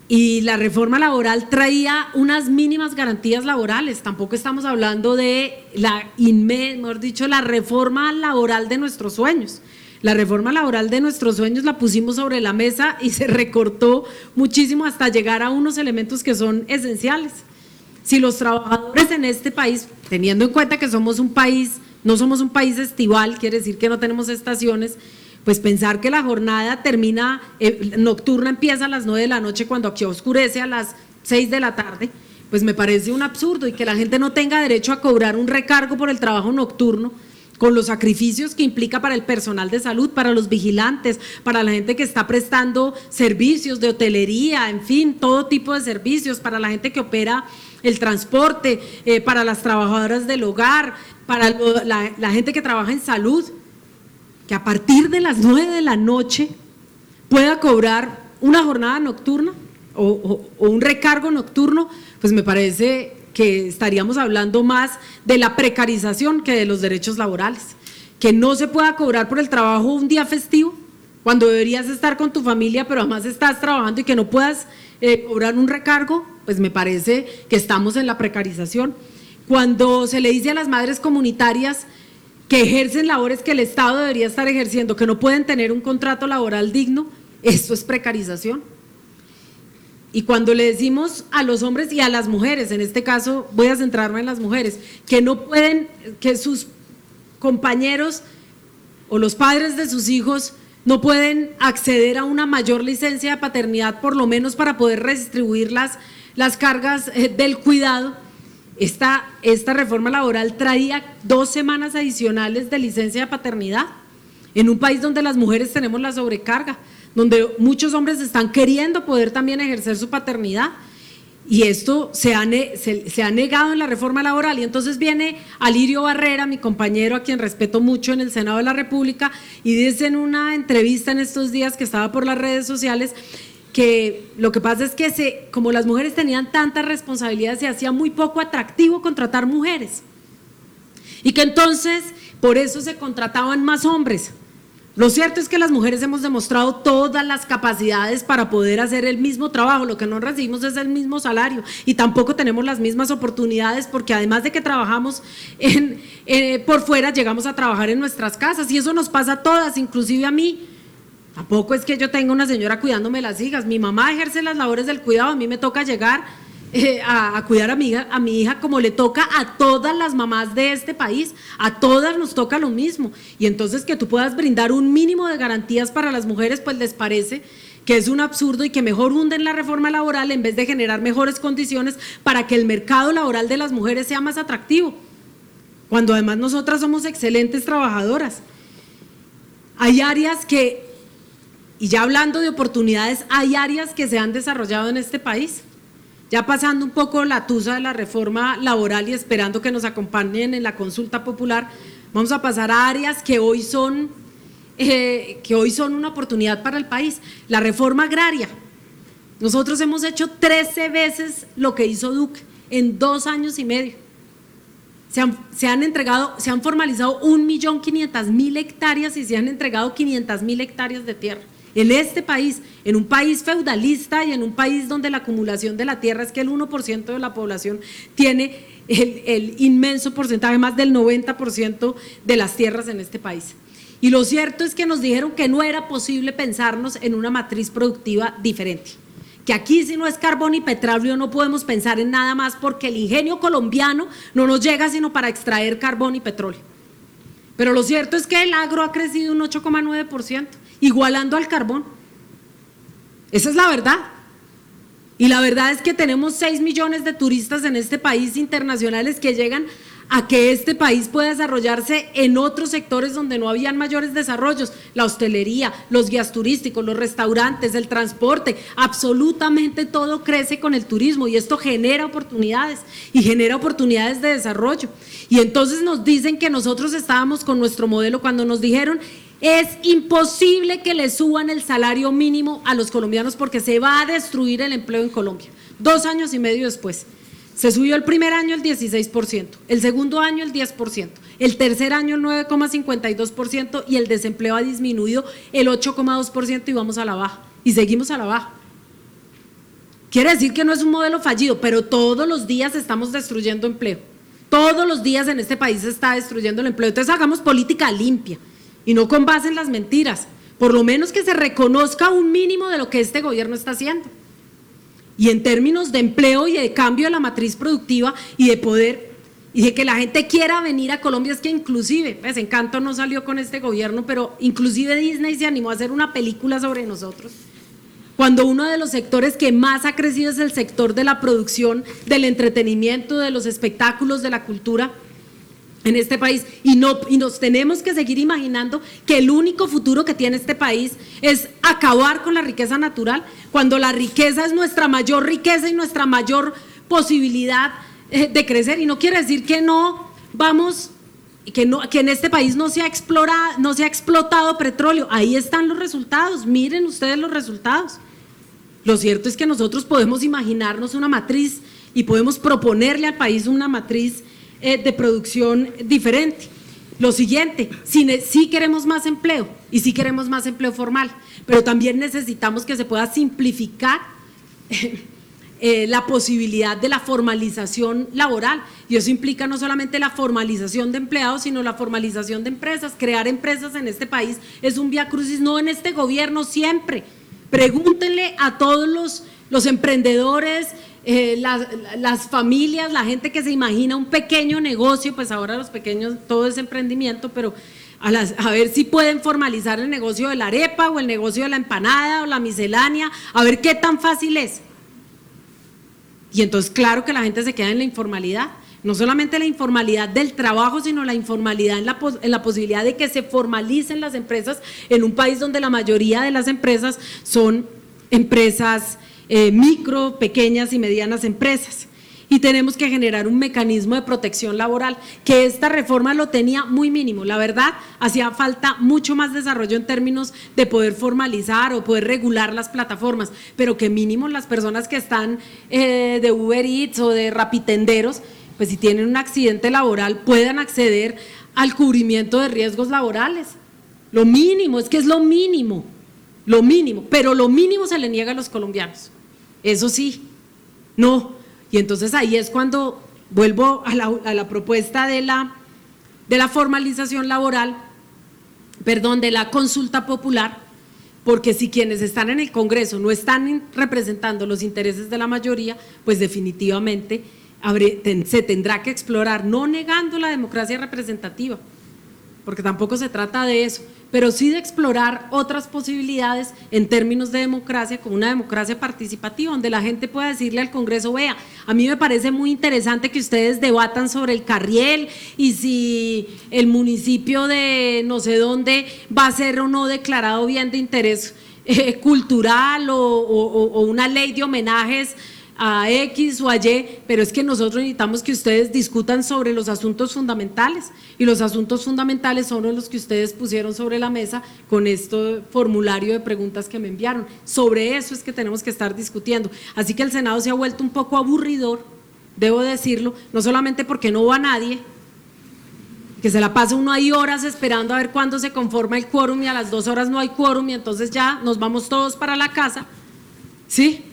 Y la reforma laboral traía unas mínimas garantías laborales, tampoco estamos hablando de mejor dicho, la reforma laboral de nuestros sueños. La reforma laboral de nuestros sueños la pusimos sobre la mesa y se recortó muchísimo hasta llegar a unos elementos que son esenciales. Si los trabajadores en este país, teniendo en cuenta que somos un país, no somos un país estival, quiere decir que no tenemos estaciones, pues pensar que la jornada termina, nocturna empieza a las 9 de la noche cuando aquí oscurece a las 6 de la tarde, pues me parece un absurdo, y que la gente no tenga derecho a cobrar un recargo por el trabajo nocturno, con los sacrificios que implica para el personal de salud, para los vigilantes, para la gente que está prestando servicios de hotelería, en fin, todo tipo de servicios, para la gente que opera el transporte, para las trabajadoras del hogar, para la gente que trabaja en salud, que a partir de las 9 de la noche pueda cobrar una jornada nocturna o un recargo nocturno, pues me parece que estaríamos hablando más de la precarización que de los derechos laborales. Que no se pueda cobrar por el trabajo un día festivo, cuando deberías estar con tu familia, pero además estás trabajando, y que no puedas cobrar un recargo, pues me parece que estamos en la precarización. Cuando se le dice a las madres comunitarias que ejercen labores que el Estado debería estar ejerciendo, que no pueden tener un contrato laboral digno, esto es precarización. Y cuando le decimos a los hombres y a las mujeres, en este caso voy a centrarme en las mujeres, que no pueden, que sus compañeros o los padres de sus hijos no pueden acceder a una mayor licencia de paternidad, por lo menos para poder redistribuir las cargas del cuidado. Esta reforma laboral traía 2 semanas adicionales de licencia de paternidad en un país donde las mujeres tenemos la sobrecarga, donde muchos hombres están queriendo poder también ejercer su paternidad, y esto se ha negado en la reforma laboral. Y entonces viene Alirio Barrera, mi compañero, a quien respeto mucho, en el Senado de la República, y dice en una entrevista en estos días que estaba por las redes sociales que lo que pasa es que como las mujeres tenían tantas responsabilidades, se hacía muy poco atractivo contratar mujeres, y que entonces por eso se contrataban más hombres. Lo cierto es que las mujeres hemos demostrado todas las capacidades para poder hacer el mismo trabajo, lo que no recibimos es el mismo salario, y tampoco tenemos las mismas oportunidades, porque además de que trabajamos por fuera, llegamos a trabajar en nuestras casas, y eso nos pasa a todas, inclusive a mí. Tampoco es que yo tenga una señora cuidándome las hijas, mi mamá ejerce las labores del cuidado, a mí me toca llegar a cuidar a mi hija como le toca a todas las mamás de este país, a todas nos toca lo mismo. Y entonces que tú puedas brindar un mínimo de garantías para las mujeres, pues les parece que es un absurdo, y que mejor hunden la reforma laboral en vez de generar mejores condiciones para que el mercado laboral de las mujeres sea más atractivo, cuando además nosotras somos excelentes trabajadoras. Hay áreas que, y ya hablando de oportunidades, hay áreas que se han desarrollado en este país. Ya pasando un poco la tusa de la reforma laboral y esperando que nos acompañen en la consulta popular, vamos a pasar a áreas que hoy son una oportunidad para el país. La reforma agraria. Nosotros hemos hecho 13 veces lo que hizo Duque en 2 años y medio. Se han formalizado 1.500.000 hectáreas y se han entregado 500.000 hectáreas de tierra. En este país, en un país feudalista y en un país donde la acumulación de la tierra es que el 1% de la población tiene el inmenso porcentaje, más del 90% de las tierras en este país. Y lo cierto es que nos dijeron que no era posible pensarnos en una matriz productiva diferente, que aquí si no es carbón y petróleo no podemos pensar en nada más, porque el ingenio colombiano no nos llega sino para extraer carbón y petróleo. Pero lo cierto es que el agro ha crecido un 8,9%, igualando al carbón. Esa es la verdad. Y la verdad es que tenemos 6 millones de turistas en este país internacionales que llegan a que este país pueda desarrollarse en otros sectores donde no habían mayores desarrollos, la hostelería, los guías turísticos, los restaurantes, el transporte, absolutamente todo crece con el turismo y esto genera oportunidades y genera oportunidades de desarrollo. Y entonces nos dicen que nosotros estábamos con nuestro modelo cuando nos dijeron es imposible que le suban el salario mínimo a los colombianos porque se va a destruir el empleo en Colombia. 2 años y medio después. Se subió el primer año el 16%, el segundo año el 10%, el tercer año el 9,52% y el desempleo ha disminuido el 8,2% y vamos a la baja, y seguimos a la baja. Quiere decir que no es un modelo fallido, pero todos los días estamos destruyendo empleo, todos los días en este país se está destruyendo el empleo, entonces hagamos política limpia y no con base en las mentiras, por lo menos que se reconozca un mínimo de lo que este gobierno está haciendo. Y en términos de empleo y de cambio de la matriz productiva y de poder, y de que la gente quiera venir a Colombia, es que inclusive, pues Encanto no salió con este gobierno, pero inclusive Disney se animó a hacer una película sobre nosotros, cuando uno de los sectores que más ha crecido es el sector de la producción, del entretenimiento, de los espectáculos, de la cultura en este país, y nos tenemos que seguir imaginando que el único futuro que tiene este país es acabar con la riqueza natural, cuando la riqueza es nuestra mayor riqueza y nuestra mayor posibilidad de crecer, y no quiere decir que no vamos, que en este país no se ha explotado petróleo, ahí están los resultados, miren ustedes los resultados. Lo cierto es que nosotros podemos imaginarnos una matriz y podemos proponerle al país una matriz de producción diferente. Lo siguiente, sí queremos más empleo y sí queremos más empleo formal, pero también necesitamos que se pueda simplificar la posibilidad de la formalización laboral, y eso implica no solamente la formalización de empleados, sino la formalización de empresas. Crear empresas en este país es un vía crucis, no en este gobierno, siempre. Pregúntenle a todos los emprendedores, las familias, la gente que se imagina un pequeño negocio, pues ahora los pequeños, todo es emprendimiento, pero a ver si pueden formalizar el negocio de la arepa o el negocio de la empanada o la miscelánea, a ver qué tan fácil es. Y entonces claro que la gente se queda en la informalidad, no solamente la informalidad del trabajo, sino la informalidad en la posibilidad de que se formalicen las empresas en un país donde la mayoría de las empresas son empresas micro, pequeñas y medianas empresas. Y tenemos que generar un mecanismo de protección laboral, que esta reforma lo tenía muy mínimo. La verdad, hacía falta mucho más desarrollo en términos de poder formalizar o poder regular las plataformas, pero que mínimo las personas que están de Uber Eats o de Rapitenderos, pues si tienen un accidente laboral puedan acceder al cubrimiento de riesgos laborales. Lo mínimo, es que es lo mínimo, pero lo mínimo se le niega a los colombianos. Eso sí, no. Y entonces ahí es cuando vuelvo a la propuesta de la formalización laboral, perdón, de la consulta popular, porque si quienes están en el Congreso no están representando los intereses de la mayoría, pues definitivamente se tendrá que explorar, no negando la democracia representativa, porque tampoco se trata de eso, pero sí de explorar otras posibilidades en términos de democracia, como una democracia participativa, donde la gente pueda decirle al Congreso, vea, a mí me parece muy interesante que ustedes debatan sobre el Carriel y si el municipio de no sé dónde va a ser o no declarado bien de interés cultural o una ley de homenajes a X o a Y, pero es que nosotros necesitamos que ustedes discutan sobre los asuntos fundamentales, y los asuntos fundamentales son los que ustedes pusieron sobre la mesa con este formulario de preguntas que me enviaron. Sobre eso es que tenemos que estar discutiendo. Así que el Senado se ha vuelto un poco aburridor, debo decirlo, no solamente porque no va nadie, que se la pasa uno ahí horas esperando a ver cuándo se conforma el quórum y a las 2 horas no hay quórum y entonces ya nos vamos todos para la casa, ¿sí?,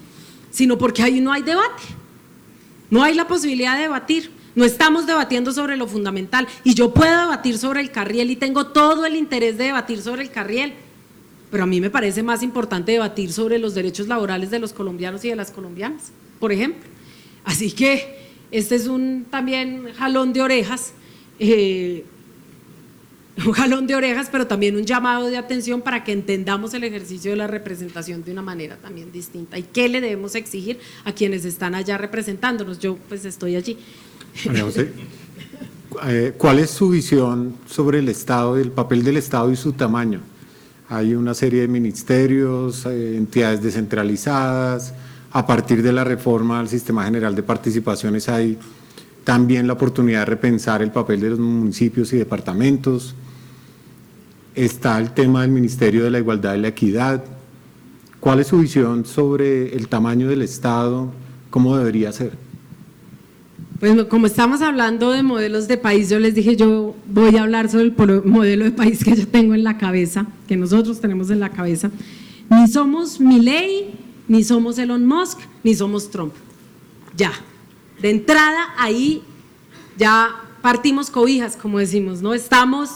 sino porque ahí no hay debate, no hay la posibilidad de debatir, no estamos debatiendo sobre lo fundamental, y yo puedo debatir sobre el Carriel y tengo todo el interés de debatir sobre el Carriel, pero a mí me parece más importante debatir sobre los derechos laborales de los colombianos y de las colombianas, por ejemplo. Así que este es un también jalón de orejas, un jalón de orejas, pero también un llamado de atención para que entendamos el ejercicio de la representación de una manera también distinta. ¿Y qué le debemos exigir a quienes están allá representándonos? Yo pues estoy allí. María José, ¿cuál es su visión sobre el Estado, el papel del Estado y su tamaño? Hay una serie de ministerios, entidades descentralizadas. A partir de la reforma al Sistema General de Participaciones hay también la oportunidad de repensar el papel de los municipios y departamentos. Está el tema del Ministerio de la Igualdad y la Equidad. ¿Cuál es su visión sobre el tamaño del Estado? ¿Cómo debería ser? Pues como estamos hablando de modelos de país, yo les dije, yo voy a hablar sobre el modelo de país que yo tengo en la cabeza, que nosotros tenemos en la cabeza. Ni somos Milei, ni somos Elon Musk, ni somos Trump. Ya, de entrada ahí ya partimos cobijas, como decimos, ¿no? Estamos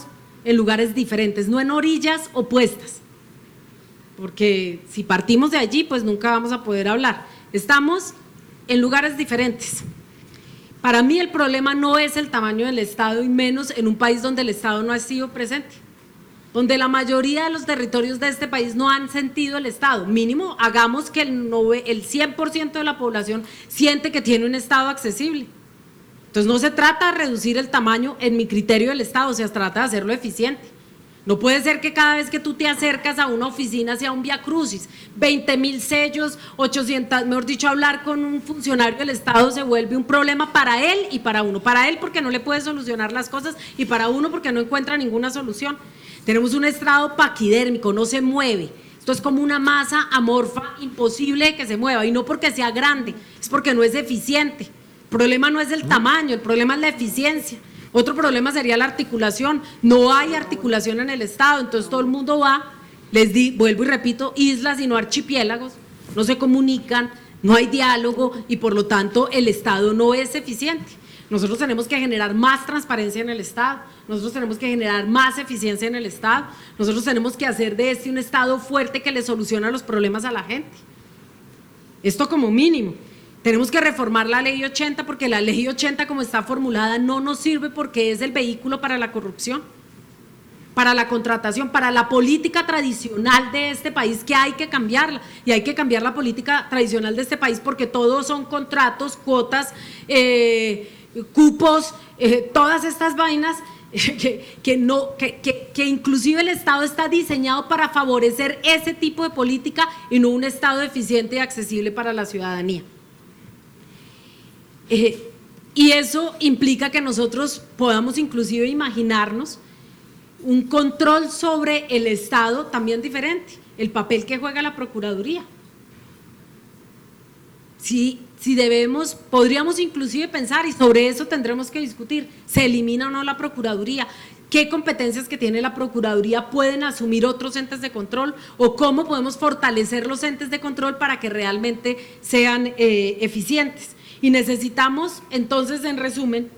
en lugares diferentes, no en orillas opuestas, porque si partimos de allí, pues nunca vamos a poder hablar. Estamos en lugares diferentes. Para mí el problema no es el tamaño del Estado y menos en un país donde el Estado no ha sido presente, donde la mayoría de los territorios de este país no han sentido el Estado. Mínimo, hagamos que el 100% de la población siente que tiene un Estado accesible. Entonces no se trata de reducir el tamaño en mi criterio del Estado, se trata de hacerlo eficiente. No puede ser que cada vez que tú te acercas a una oficina sea un viacrucis, 20.000 sellos, 800, mejor dicho, hablar con un funcionario del Estado se vuelve un problema para él y para uno. Para él porque no le puede solucionar las cosas y para uno porque no encuentra ninguna solución. Tenemos un Estado paquidérmico, no se mueve. Esto es como una masa amorfa, imposible de que se mueva, y no porque sea grande, es porque no es eficiente. El problema no es el tamaño, el problema es la eficiencia. Otro problema sería la articulación. No hay articulación en el Estado, entonces todo el mundo va, vuelvo y repito, islas y no archipiélagos, no se comunican, no hay diálogo y por lo tanto el Estado no es eficiente. Nosotros tenemos que generar más transparencia en el Estado, nosotros tenemos que generar más eficiencia en el Estado, nosotros tenemos que hacer de este un Estado fuerte que le soluciona los problemas a la gente. Esto como mínimo. Tenemos que reformar la Ley 80 porque la Ley 80 como está formulada no nos sirve porque es el vehículo para la corrupción, para la contratación, para la política tradicional de este país que hay que cambiarla y hay que cambiar la política tradicional de este país porque todos son contratos, cuotas, cupos, todas estas vainas que inclusive el Estado está diseñado para favorecer ese tipo de política y no un Estado eficiente y accesible para la ciudadanía. Y eso implica que nosotros podamos inclusive imaginarnos un control sobre el Estado también diferente, el papel que juega la Procuraduría. Si debemos, podríamos inclusive pensar, y sobre eso tendremos que discutir, ¿se elimina o no la Procuraduría? ¿Qué competencias que tiene la Procuraduría pueden asumir otros entes de control? ¿O cómo podemos fortalecer los entes de control para que realmente sean eficientes? Y necesitamos, entonces, en resumen,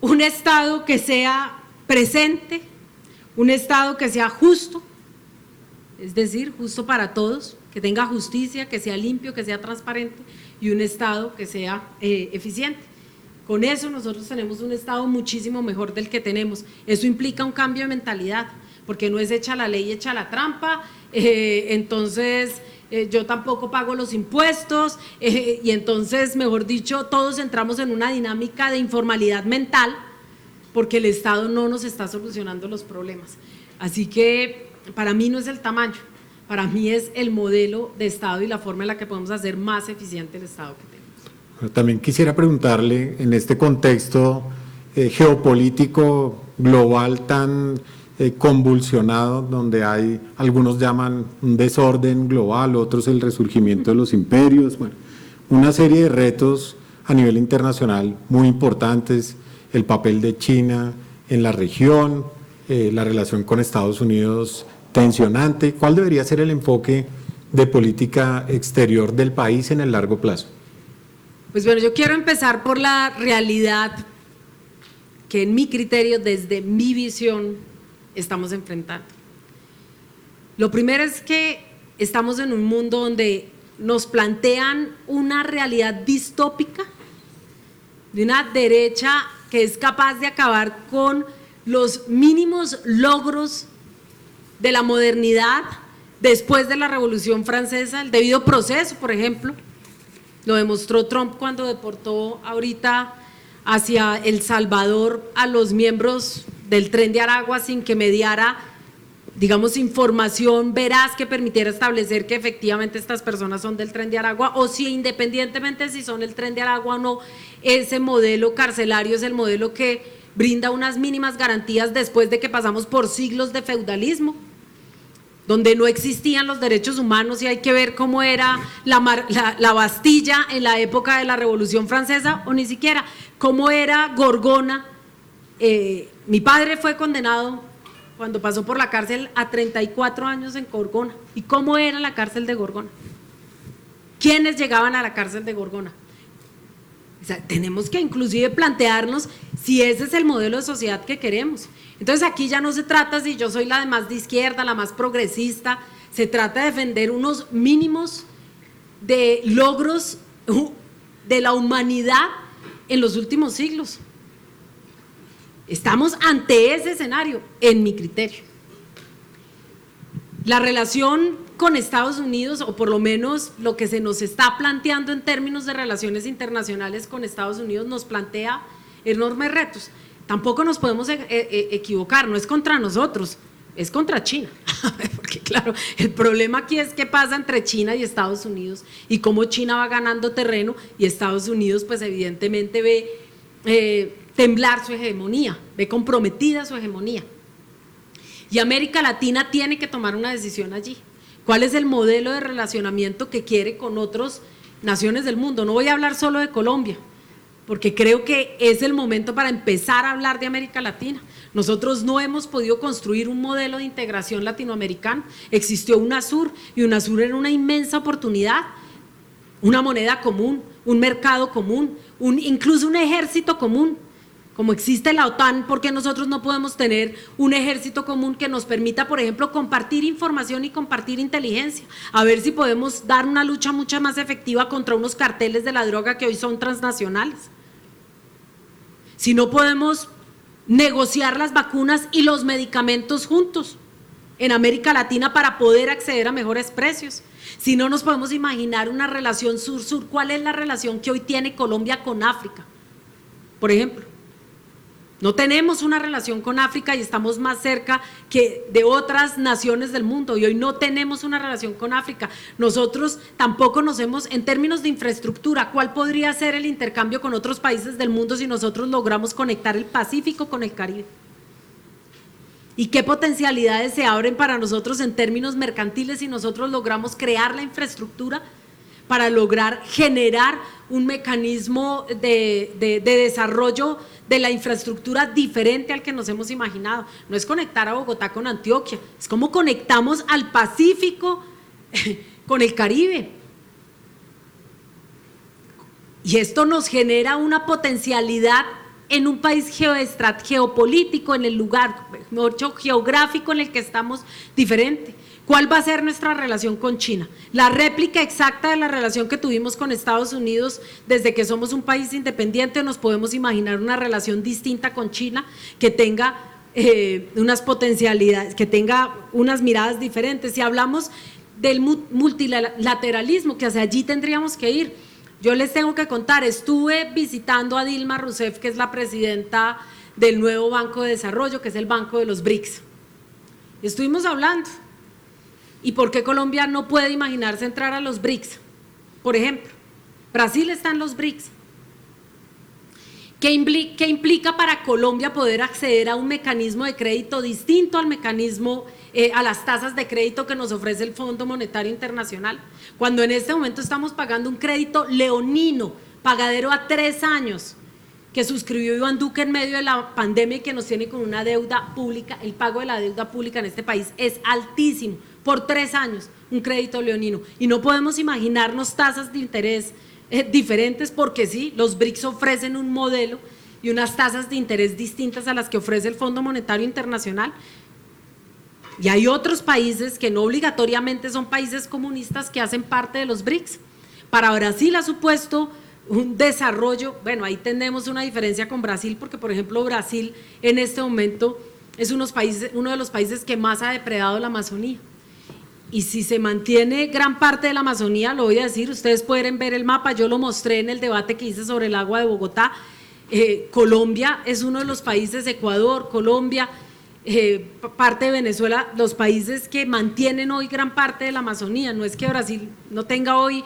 un Estado que sea presente, un Estado que sea justo, es decir, justo para todos, que tenga justicia, que sea limpio, que sea transparente, y un Estado que sea eficiente. Con eso nosotros tenemos un Estado muchísimo mejor del que tenemos. Eso implica un cambio de mentalidad, porque no es echa la ley, echa la trampa, entonces yo tampoco pago los impuestos y entonces, mejor dicho, todos entramos en una dinámica de informalidad mental porque el Estado no nos está solucionando los problemas. Así que para mí no es el tamaño, para mí es el modelo de Estado y la forma en la que podemos hacer más eficiente el Estado que tenemos. También quisiera preguntarle, en este contexto geopolítico global tan convulsionado, donde hay, algunos llaman un desorden global, otros el resurgimiento de los imperios, bueno, una serie de retos a nivel internacional muy importantes, el papel de China en la región, la relación con Estados Unidos tensionante. ¿Cuál debería ser el enfoque de política exterior del país en el largo plazo? Pues bueno, yo quiero empezar por la realidad que en mi criterio, desde mi visión, estamos enfrentando. Lo primero es que estamos en un mundo donde nos plantean una realidad distópica de una derecha que es capaz de acabar con los mínimos logros de la modernidad después de la Revolución Francesa, el debido proceso, por ejemplo, lo demostró Trump cuando deportó ahorita hacia El Salvador a los miembros del Tren de Aragua sin que mediara, digamos, información veraz que permitiera establecer que efectivamente estas personas son del Tren de Aragua, o si independientemente si son el Tren de Aragua o no, ese modelo carcelario es el modelo que brinda unas mínimas garantías después de que pasamos por siglos de feudalismo, donde no existían los derechos humanos, y hay que ver cómo era la Bastilla en la época de la Revolución Francesa, o ni siquiera cómo era Gorgona. Mi padre fue condenado cuando pasó por la cárcel a 34 años en Gorgona. ¿Y cómo era la cárcel de Gorgona? ¿Quiénes llegaban a la cárcel de Gorgona? O sea, tenemos que inclusive plantearnos si ese es el modelo de sociedad que queremos. Entonces aquí ya no se trata si yo soy la de más de izquierda, la más progresista, se trata de defender unos mínimos de logros de la humanidad en los últimos siglos. Estamos ante ese escenario, en mi criterio. La relación con Estados Unidos, o por lo menos lo que se nos está planteando en términos de relaciones internacionales con Estados Unidos, nos plantea enormes retos. Tampoco nos podemos equivocar, no es contra nosotros, es contra China. Porque claro, el problema aquí es qué pasa entre China y Estados Unidos y cómo China va ganando terreno y Estados Unidos pues evidentemente ve temblar su hegemonía, ve comprometida su hegemonía. Y América Latina tiene que tomar una decisión allí. ¿Cuál es el modelo de relacionamiento que quiere con otras naciones del mundo? No voy a hablar solo de Colombia, porque creo que es el momento para empezar a hablar de América Latina. Nosotros no hemos podido construir un modelo de integración latinoamericano. Existió UNASUR, y UNASUR era una inmensa oportunidad, una moneda común, un mercado común, incluso un ejército común. Como existe la OTAN, ¿por qué nosotros no podemos tener un ejército común que nos permita, por ejemplo, compartir información y compartir inteligencia? A ver si podemos dar una lucha mucho más efectiva contra unos carteles de la droga que hoy son transnacionales. Si no podemos negociar las vacunas y los medicamentos juntos en América Latina para poder acceder a mejores precios. Si no nos podemos imaginar una relación sur-sur, ¿cuál es la relación que hoy tiene Colombia con África? Por ejemplo. No tenemos una relación con África y estamos más cerca que de otras naciones del mundo, y hoy no tenemos una relación con África. Nosotros tampoco nos hemos, en términos de infraestructura, ¿cuál podría ser el intercambio con otros países del mundo si nosotros logramos conectar el Pacífico con el Caribe? ¿Y qué potencialidades se abren para nosotros en términos mercantiles si nosotros logramos crear la infraestructura para lograr generar un mecanismo de desarrollo de la infraestructura diferente al que nos hemos imaginado? No es conectar a Bogotá con Antioquia, es como conectamos al Pacífico con el Caribe. Y esto nos genera una potencialidad en un país geopolítico, en el lugar, mejor dicho, geográfico en el que estamos diferente. ¿Cuál va a ser nuestra relación con China? La réplica exacta de la relación que tuvimos con Estados Unidos desde que somos un país independiente, o nos podemos imaginar una relación distinta con China que tenga unas potencialidades, que tenga unas miradas diferentes. Si hablamos del multilateralismo, que hacia allí tendríamos que ir. Yo les tengo que contar, estuve visitando a Dilma Rousseff, que es la presidenta del nuevo Banco de Desarrollo, que es el Banco de los BRICS. Estuvimos hablando. ¿Y por qué Colombia no puede imaginarse entrar a los BRICS? Por ejemplo, Brasil está en los BRICS. ¿Qué implica para Colombia poder acceder a un mecanismo de crédito distinto al mecanismo, a las tasas de crédito que nos ofrece el Fondo Monetario Internacional? Cuando en este momento estamos pagando un crédito leonino, pagadero a 3 años, que suscribió Iván Duque en medio de la pandemia y que nos tiene con una deuda pública. El pago de la deuda pública en este país es altísimo, por 3 años, un crédito leonino. Y no podemos imaginarnos tasas de interés diferentes, porque sí, los BRICS ofrecen un modelo y unas tasas de interés distintas a las que ofrece el Fondo Monetario Internacional. Y hay otros países que no obligatoriamente son países comunistas que hacen parte de los BRICS. Para Brasil ha supuesto un desarrollo, bueno, ahí tenemos una diferencia con Brasil, porque por ejemplo Brasil en este momento es uno de los países que más ha depredado la Amazonía. Y si se mantiene gran parte de la Amazonía, lo voy a decir, ustedes pueden ver el mapa, yo lo mostré en el debate que hice sobre el agua de Bogotá. Colombia es uno de los países, Ecuador, Colombia, parte de Venezuela, los países que mantienen hoy gran parte de la Amazonía. No es que Brasil no tenga hoy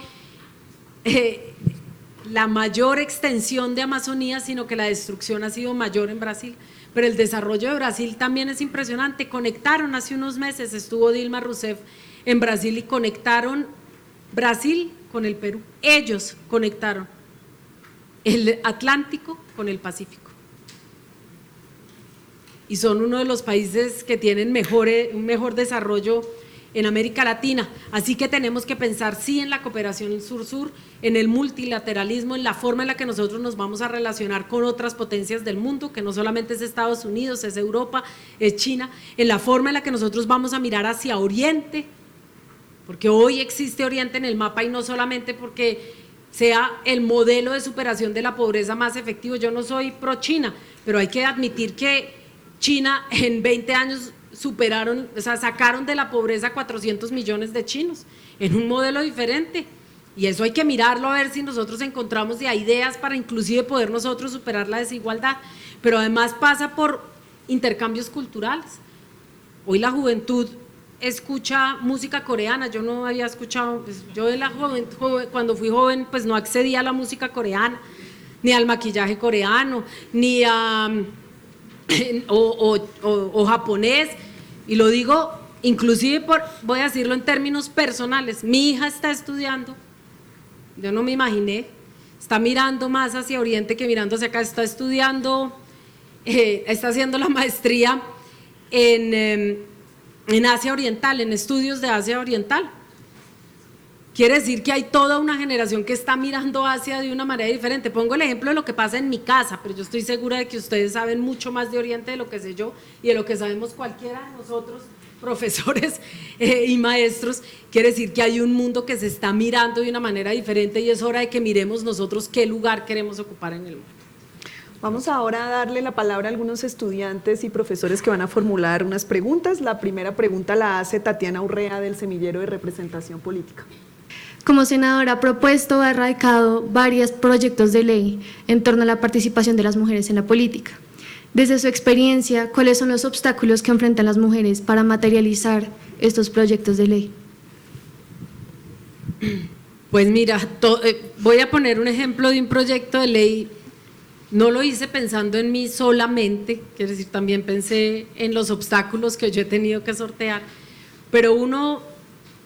la mayor extensión de Amazonía, sino que la destrucción ha sido mayor en Brasil. Pero el desarrollo de Brasil también es impresionante. Conectaron hace unos meses, estuvo Dilma Rousseff en Brasil y conectaron Brasil con el Perú. Ellos conectaron el Atlántico con el Pacífico. Y son uno de los países que tienen un mejor desarrollo en América Latina. Así que tenemos que pensar sí en la cooperación sur-sur, en el multilateralismo, en la forma en la que nosotros nos vamos a relacionar con otras potencias del mundo, que no solamente es Estados Unidos, es Europa, es China, en la forma en la que nosotros vamos a mirar hacia Oriente, porque hoy existe Oriente en el mapa y no solamente porque sea el modelo de superación de la pobreza más efectivo. Yo no soy pro China, pero hay que admitir que China en 20 años sacaron de la pobreza 400 millones de chinos en un modelo diferente, y eso hay que mirarlo a ver si nosotros encontramos ya ideas para inclusive poder nosotros superar la desigualdad, pero además pasa por intercambios culturales. Hoy la juventud escucha música coreana, yo no había escuchado, pues yo cuando fui joven pues no accedía a la música coreana, ni al maquillaje coreano, ni a o japonés, y lo digo inclusive voy a decirlo en términos personales. Mi hija está estudiando, yo no me imaginé, está mirando más hacia Oriente que mirando hacia acá, está estudiando, está haciendo la maestría en Asia Oriental, en estudios de Asia Oriental. Quiere decir que hay toda una generación que está mirando Asia de una manera diferente. Pongo el ejemplo de lo que pasa en mi casa, pero yo estoy segura de que ustedes saben mucho más de Oriente de lo que sé yo y de lo que sabemos cualquiera de nosotros, profesores y maestros. Quiere decir que hay un mundo que se está mirando de una manera diferente y es hora de que miremos nosotros qué lugar queremos ocupar en el mundo. Vamos ahora a darle la palabra a algunos estudiantes y profesores que van a formular unas preguntas. La primera pregunta la hace Tatiana Urrea del Semillero de Representación Política. Como senadora ha propuesto o ha radicado varios proyectos de ley en torno a la participación de las mujeres en la política. Desde su experiencia, ¿cuáles son los obstáculos que enfrentan las mujeres para materializar estos proyectos de ley? Pues mira, voy a poner un ejemplo de un proyecto de ley. No lo hice pensando en mí solamente, quiero decir, también pensé en los obstáculos que yo he tenido que sortear, pero uno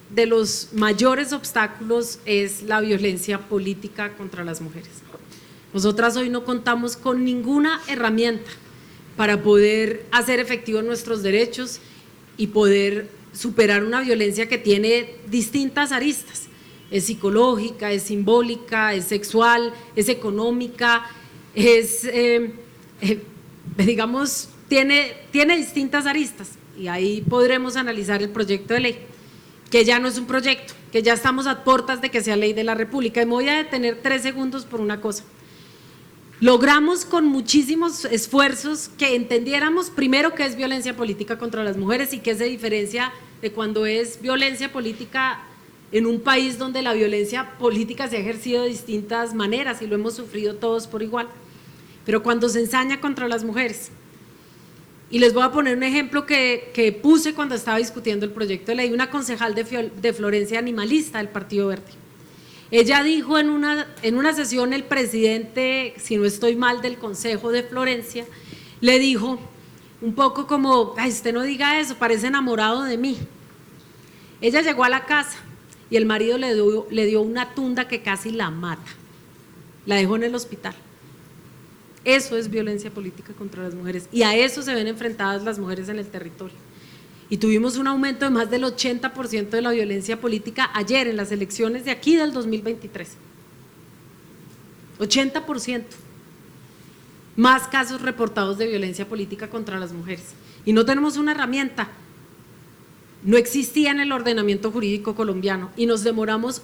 de los mayores obstáculos es la violencia política contra las mujeres. Nosotras hoy no contamos con ninguna herramienta para poder hacer efectivos nuestros derechos y poder superar una violencia que tiene distintas aristas. Es psicológica, es simbólica, es sexual, es económica, digamos, tiene distintas aristas, y ahí podremos analizar el proyecto de ley, que ya no es un proyecto, que ya estamos a puertas de que sea ley de la República. Y me voy a detener 3 segundos por una cosa. Logramos con muchísimos esfuerzos que entendiéramos primero qué es violencia política contra las mujeres y qué se diferencia de cuando es violencia política en un país donde la violencia política se ha ejercido de distintas maneras y lo hemos sufrido todos por igual. Pero cuando se ensaña contra las mujeres, y les voy a poner un ejemplo que puse cuando estaba discutiendo el proyecto de ley, una concejal de Florencia, animalista del Partido Verde. Ella dijo en una sesión, el presidente, si no estoy mal, del Consejo de Florencia, le dijo un poco como: ay, usted no diga eso, parece enamorado de mí. Ella llegó a la casa y el marido le dio una tunda que casi la mata, la dejó en el hospital. Eso es violencia política contra las mujeres, y a eso se ven enfrentadas las mujeres en el territorio. Y tuvimos un aumento de más del 80% de la violencia política ayer en las elecciones de aquí del 2023. 80%. Más casos reportados de violencia política contra las mujeres. Y no tenemos una herramienta. no existía en el ordenamiento jurídico colombiano y nos demoramos,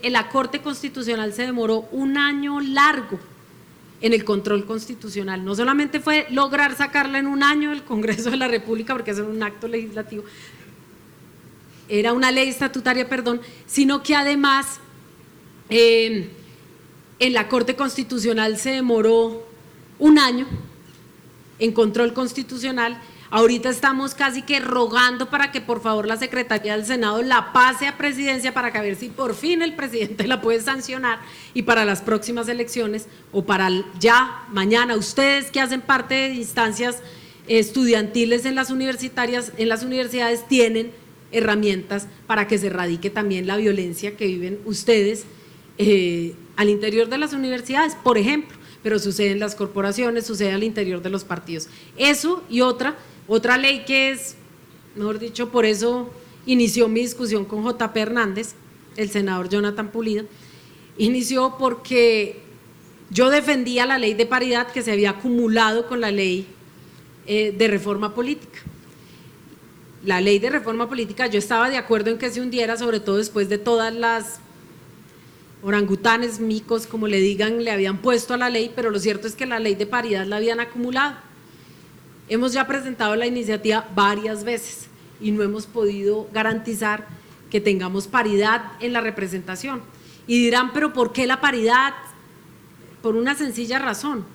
la Corte Constitucional se demoró un año largo en el control constitucional. No solamente fue lograr sacarla en un año del Congreso de la República, porque eso era un acto legislativo, era una ley estatutaria, perdón, sino que además en la Corte Constitucional se demoró un año en control constitucional. Ahorita estamos casi que rogando para que por favor la Secretaría del Senado la pase a presidencia para que a ver si por fin el presidente la puede sancionar y para las próximas elecciones o para ya mañana ustedes que hacen parte de instancias estudiantiles en las universidades tienen herramientas para que se erradique también la violencia que viven ustedes al interior de las universidades, por ejemplo, pero sucede en las corporaciones, sucede al interior de los partidos. Eso y otra ley que es, mejor dicho, por eso inició mi discusión con J.P. Hernández, el senador Jonathan Pulido, inició porque yo defendía la ley de paridad que se había acumulado con la ley de reforma política. La ley de reforma política, yo estaba de acuerdo en que se hundiera, sobre todo después de todas las orangutanes, micos, como le digan, le habían puesto a la ley, pero lo cierto es que la ley de paridad la habían acumulado. Hemos ya presentado la iniciativa varias veces y no hemos podido garantizar que tengamos paridad en la representación. Y dirán, pero ¿por qué la paridad? Por una sencilla razón,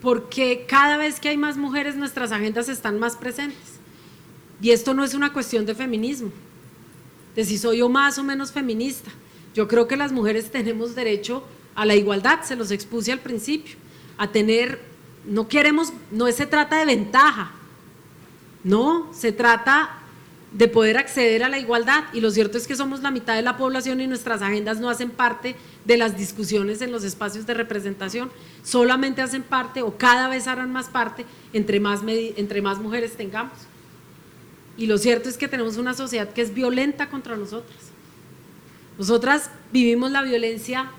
porque cada vez que hay más mujeres nuestras agendas están más presentes. Y esto no es una cuestión de feminismo, de si soy yo más o menos feminista. Yo creo que las mujeres tenemos derecho a la igualdad, se los expuse al principio, a tener, no se trata de ventaja, no, se trata de poder acceder a la igualdad y lo cierto es que somos la mitad de la población y nuestras agendas no hacen parte de las discusiones en los espacios de representación, solamente hacen parte o cada vez harán más parte entre más mujeres tengamos. Y lo cierto es que tenemos una sociedad que es violenta contra nosotras. Nosotras vivimos la violencia,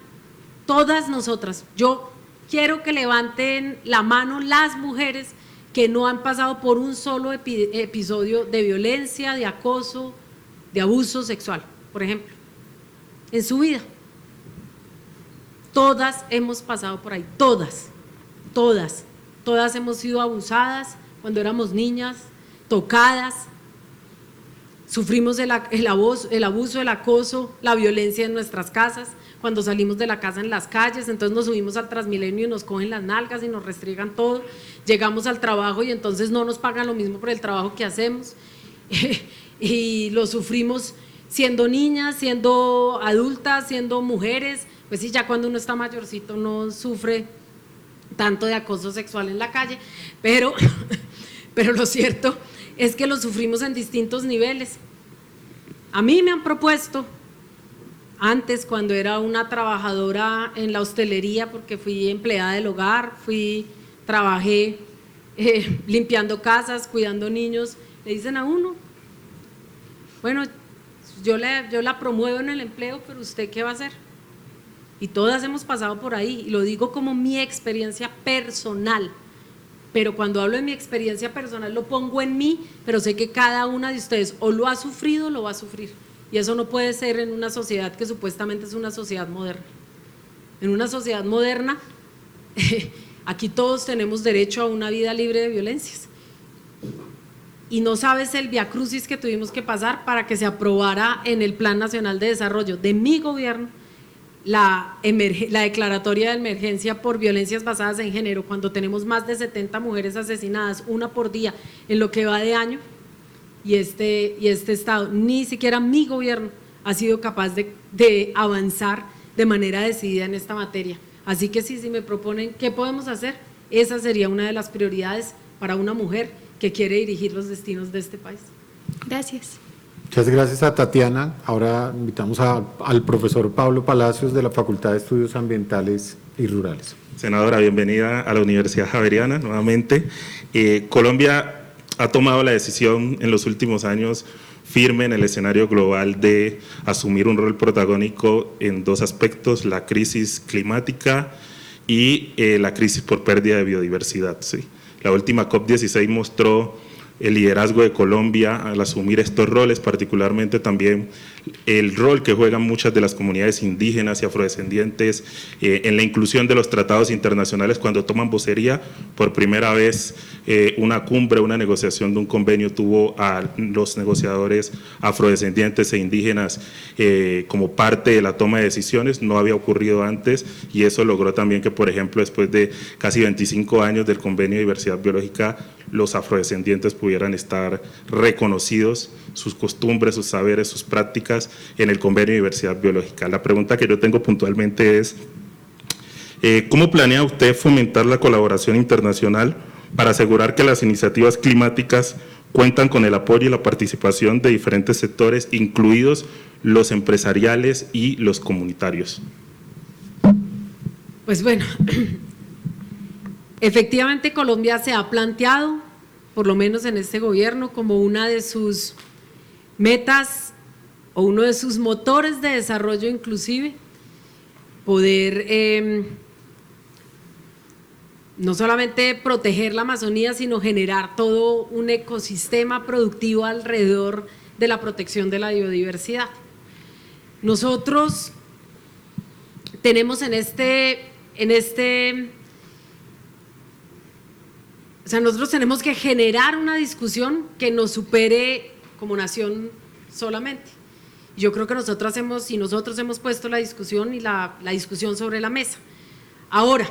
todas nosotras. Yo quiero que levanten la mano las mujeres que no han pasado por un solo episodio de violencia, de acoso, de abuso sexual, por ejemplo, en su vida. Todas hemos pasado por ahí, todas hemos sido abusadas cuando éramos niñas, tocadas. Sufrimos el abuso, el acoso, la violencia en nuestras casas, cuando salimos de la casa en las calles, entonces nos subimos al Transmilenio y nos cogen las nalgas y nos restriegan todo, llegamos al trabajo y entonces no nos pagan lo mismo por el trabajo que hacemos y lo sufrimos siendo niñas, siendo adultas, siendo mujeres, pues sí, ya cuando uno está mayorcito no sufre tanto de acoso sexual en la calle, pero lo cierto es que lo sufrimos en distintos niveles. A mí me han propuesto, antes cuando era una trabajadora en la hostelería, porque fui empleada del hogar, trabajé limpiando casas, cuidando niños, le dicen a uno, bueno, yo la promuevo en el empleo, pero ¿usted qué va a hacer? Y todas hemos pasado por ahí, y lo digo como mi experiencia personal. Pero cuando hablo de mi experiencia personal lo pongo en mí, pero sé que cada una de ustedes o lo ha sufrido o lo va a sufrir. Y eso no puede ser en una sociedad que supuestamente es una sociedad moderna. En una sociedad moderna, aquí todos tenemos derecho a una vida libre de violencias. Y no sabes el viacrucis que tuvimos que pasar para que se aprobara en el Plan Nacional de Desarrollo de mi gobierno la declaratoria de emergencia por violencias basadas en género, cuando tenemos más de 70 mujeres asesinadas, una por día en lo que va de año, y este Estado, ni siquiera mi gobierno ha sido capaz de avanzar de manera decidida en esta materia. Así que si me proponen qué podemos hacer, esa sería una de las prioridades para una mujer que quiere dirigir los destinos de este país. Gracias. Muchas gracias a Tatiana. Ahora invitamos al profesor Pablo Palacios de la Facultad de Estudios Ambientales y Rurales. Senadora, bienvenida a la Universidad Javeriana nuevamente. Colombia ha tomado la decisión en los últimos años firme en el escenario global de asumir un rol protagónico en dos aspectos, la crisis climática y la crisis por pérdida de biodiversidad. Sí. La última COP16 mostró el liderazgo de Colombia al asumir estos roles, particularmente también el rol que juegan muchas de las comunidades indígenas y afrodescendientes en la inclusión de los tratados internacionales cuando toman vocería. Por primera vez una cumbre, una negociación de un convenio tuvo a los negociadores afrodescendientes e indígenas como parte de la toma de decisiones, no había ocurrido antes y eso logró también que, por ejemplo, después de casi 25 años del convenio de diversidad biológica, los afrodescendientes pudieran estar reconocidos, sus costumbres, sus saberes, sus prácticas en el convenio de diversidad biológica. La pregunta que yo tengo puntualmente es, ¿cómo planea usted fomentar la colaboración internacional para asegurar que las iniciativas climáticas cuentan con el apoyo y la participación de diferentes sectores, incluidos los empresariales y los comunitarios? Pues bueno, efectivamente Colombia se ha planteado, por lo menos en este gobierno, como una de sus metas o uno de sus motores de desarrollo inclusive, poder no solamente proteger la Amazonía, sino generar todo un ecosistema productivo alrededor de la protección de la biodiversidad. Nosotros tenemos nosotros tenemos que generar una discusión que nos supere como nación solamente. Yo creo que nosotros hemos puesto la discusión y la discusión sobre la mesa. Ahora,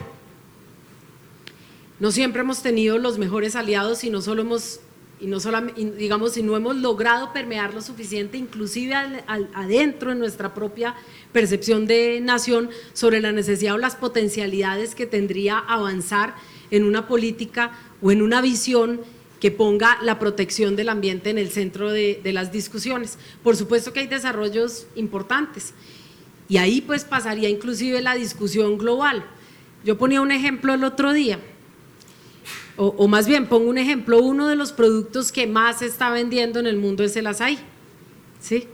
no siempre hemos tenido los mejores aliados y no hemos logrado permear lo suficiente, inclusive adentro de nuestra propia percepción de nación, sobre la necesidad o las potencialidades que tendría avanzar en una política o en una visión que ponga la protección del ambiente en el centro de las discusiones. Por supuesto que hay desarrollos importantes y ahí pues pasaría inclusive la discusión global. Yo ponía un ejemplo el otro día, o más bien pongo un ejemplo, uno de los productos que más se está vendiendo en el mundo es el azaí, ¿sí?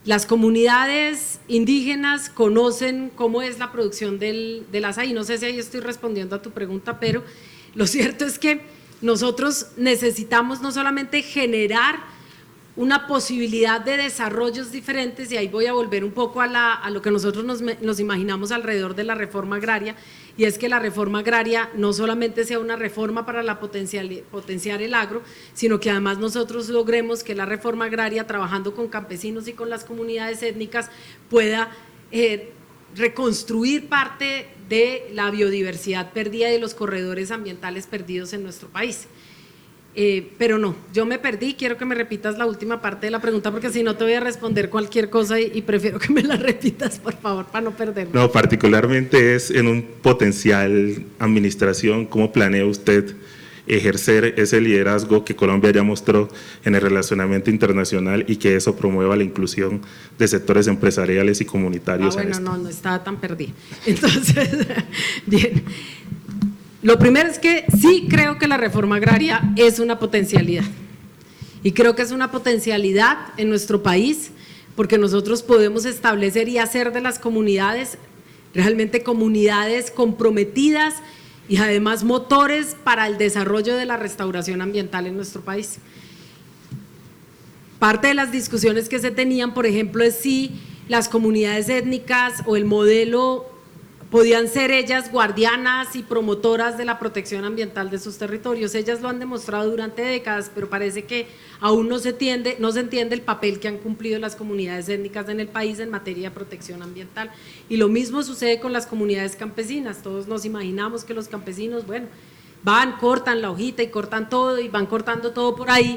Las comunidades indígenas conocen cómo es la producción del azaí, no sé si ahí estoy respondiendo a tu pregunta, pero lo cierto es que nosotros necesitamos no solamente generar una posibilidad de desarrollos diferentes, y ahí voy a volver un poco a lo que nosotros nos imaginamos alrededor de la reforma agraria, y es que la reforma agraria no solamente sea una reforma para potenciar el agro, sino que además nosotros logremos que la reforma agraria, trabajando con campesinos y con las comunidades étnicas, pueda reconstruir parte de la biodiversidad perdida y de los corredores ambientales perdidos en nuestro país. Pero no, yo me perdí, quiero que me repitas la última parte de la pregunta porque si no te voy a responder cualquier cosa y prefiero que me la repitas, por favor, para no perderme. No, particularmente es en un potencial administración, ¿cómo planea usted ejercer ese liderazgo que Colombia ya mostró en el relacionamiento internacional y que eso promueva la inclusión de sectores empresariales y comunitarios? Bueno, no estaba tan perdida. Entonces, bien. Lo primero es que sí creo que la reforma agraria es una potencialidad y creo que es una potencialidad en nuestro país porque nosotros podemos establecer y hacer de las comunidades realmente comunidades comprometidas y además motores para el desarrollo de la restauración ambiental en nuestro país. Parte de las discusiones que se tenían, por ejemplo, es si las comunidades étnicas o el modelo podían ser ellas guardianas y promotoras de la protección ambiental de sus territorios. Ellas lo han demostrado durante décadas, pero parece que aún no se entiende el papel que han cumplido las comunidades étnicas en el país en materia de protección ambiental. Y lo mismo sucede con las comunidades campesinas. Todos nos imaginamos que los campesinos, bueno, van, cortan la hojita y cortan todo y van cortando todo por ahí,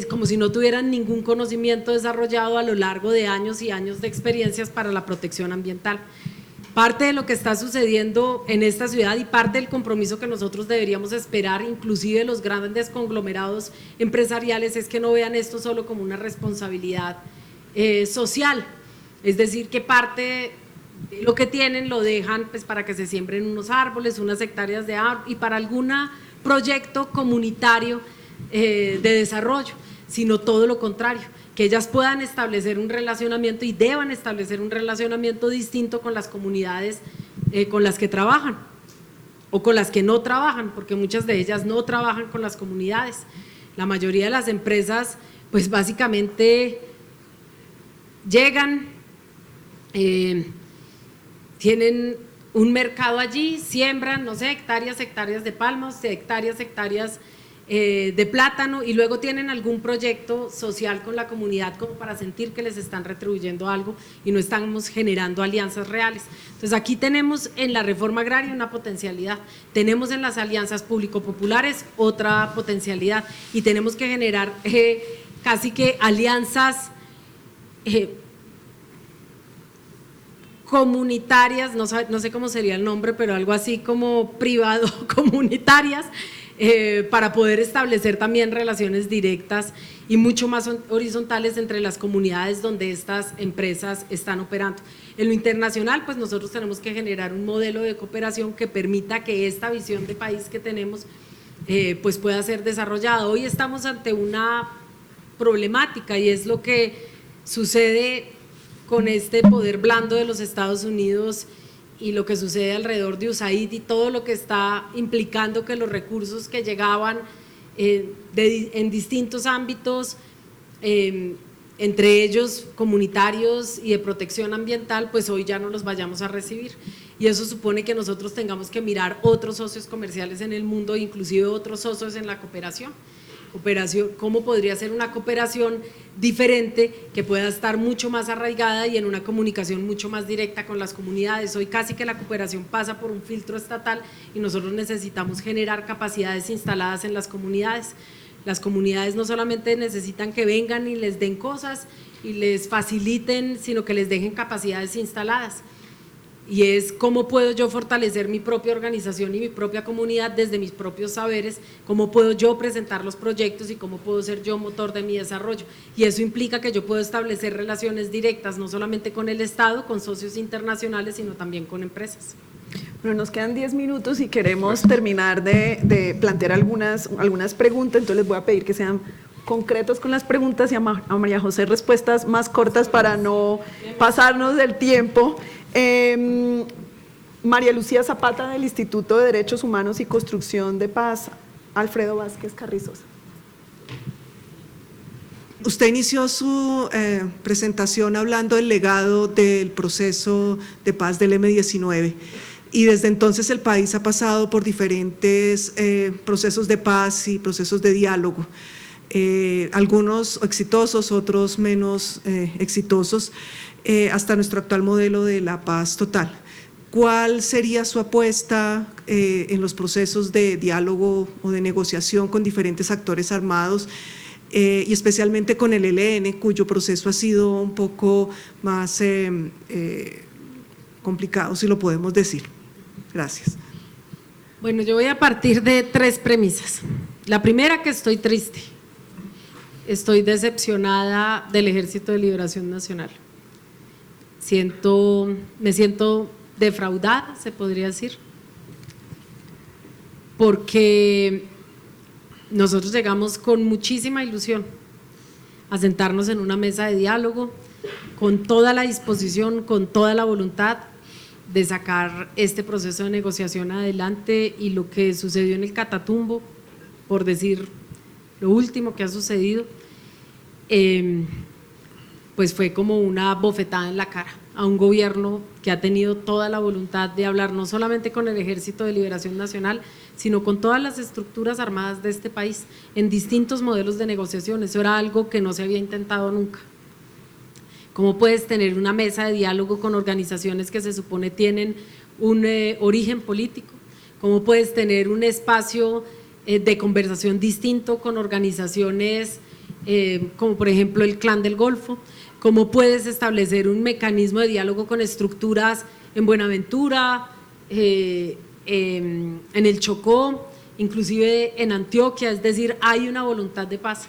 como si no tuvieran ningún conocimiento desarrollado a lo largo de años y años de experiencias para la protección ambiental. Parte de lo que está sucediendo en esta ciudad y parte del compromiso que nosotros deberíamos esperar, inclusive los grandes conglomerados empresariales, es que no vean esto solo como una responsabilidad social, es decir, que parte de lo que tienen lo dejan pues, para que se siembren unos árboles, unas hectáreas de árbol y para algún proyecto comunitario de desarrollo, sino todo lo contrario, que ellas puedan establecer un relacionamiento y deban establecer un relacionamiento distinto con las comunidades con las que trabajan o con las que no trabajan, porque muchas de ellas no trabajan con las comunidades. La mayoría de las empresas, pues básicamente llegan, tienen un mercado allí, siembran, no sé, hectáreas de palmas, hectáreas de plátano, y luego tienen algún proyecto social con la comunidad como para sentir que les están retribuyendo algo y no estamos generando alianzas reales. Entonces aquí tenemos en la reforma agraria una potencialidad, tenemos en las alianzas público-populares otra potencialidad, y tenemos que generar casi que alianzas comunitarias, no sé cómo sería el nombre, pero algo así como privado, comunitarias, para poder establecer también relaciones directas y mucho más horizontales entre las comunidades donde estas empresas están operando. En lo internacional, pues nosotros tenemos que generar un modelo de cooperación que permita que esta visión de país que tenemos pues pueda ser desarrollada. Hoy estamos ante una problemática, y es lo que sucede con este poder blando de los Estados Unidos y lo que sucede alrededor de USAID y todo lo que está implicando que los recursos que llegaban en distintos ámbitos, entre ellos comunitarios y de protección ambiental, pues hoy ya no los vayamos a recibir, y eso supone que nosotros tengamos que mirar otros socios comerciales en el mundo, inclusive otros socios en la cooperación, cómo podría ser una cooperación diferente que pueda estar mucho más arraigada y en una comunicación mucho más directa con las comunidades. Hoy casi que la cooperación pasa por un filtro estatal y nosotros necesitamos generar capacidades instaladas en las comunidades. Las comunidades no solamente necesitan que vengan y les den cosas y les faciliten, sino que les dejen capacidades instaladas. Y es cómo puedo yo fortalecer mi propia organización y mi propia comunidad desde mis propios saberes, cómo puedo yo presentar los proyectos y cómo puedo ser yo motor de mi desarrollo. Y eso implica que yo puedo establecer relaciones directas, no solamente con el Estado, con socios internacionales, sino también con empresas. Bueno, nos quedan 10 minutos y queremos terminar de plantear algunas preguntas, entonces les voy a pedir que sean concretos con las preguntas y a María José respuestas más cortas para no pasarnos del tiempo. María Lucía Zapata, del Instituto de Derechos Humanos y Construcción de Paz, Alfredo Vázquez Carrizosa. Usted inició su presentación hablando del legado del proceso de paz del M-19, y desde entonces el país ha pasado por diferentes procesos de paz y procesos de diálogo, algunos exitosos, otros menos exitosos, hasta nuestro actual modelo de la paz total. ¿Cuál sería su apuesta en los procesos de diálogo o de negociación con diferentes actores armados, y especialmente con el ELN, cuyo proceso ha sido un poco más complicado, si lo podemos decir? Gracias. Bueno, yo voy a partir de 3 premisas. La primera, que estoy triste, estoy decepcionada del Ejército de Liberación Nacional. Me siento defraudada, se podría decir, porque nosotros llegamos con muchísima ilusión a sentarnos en una mesa de diálogo, con toda la disposición, con toda la voluntad de sacar este proceso de negociación adelante, y lo que sucedió en el Catatumbo, por decir lo último que ha sucedido, pues fue como una bofetada en la cara a un gobierno que ha tenido toda la voluntad de hablar no solamente con el Ejército de Liberación Nacional, sino con todas las estructuras armadas de este país en distintos modelos de negociación. Eso era algo que no se había intentado nunca. ¿Cómo puedes tener una mesa de diálogo con organizaciones que se supone tienen un origen político? ¿Cómo puedes tener un espacio de conversación distinto con organizaciones como por ejemplo el Clan del Golfo? ¿Cómo puedes establecer un mecanismo de diálogo con estructuras en Buenaventura, en el Chocó, inclusive en Antioquia? Es decir, hay una voluntad de paz.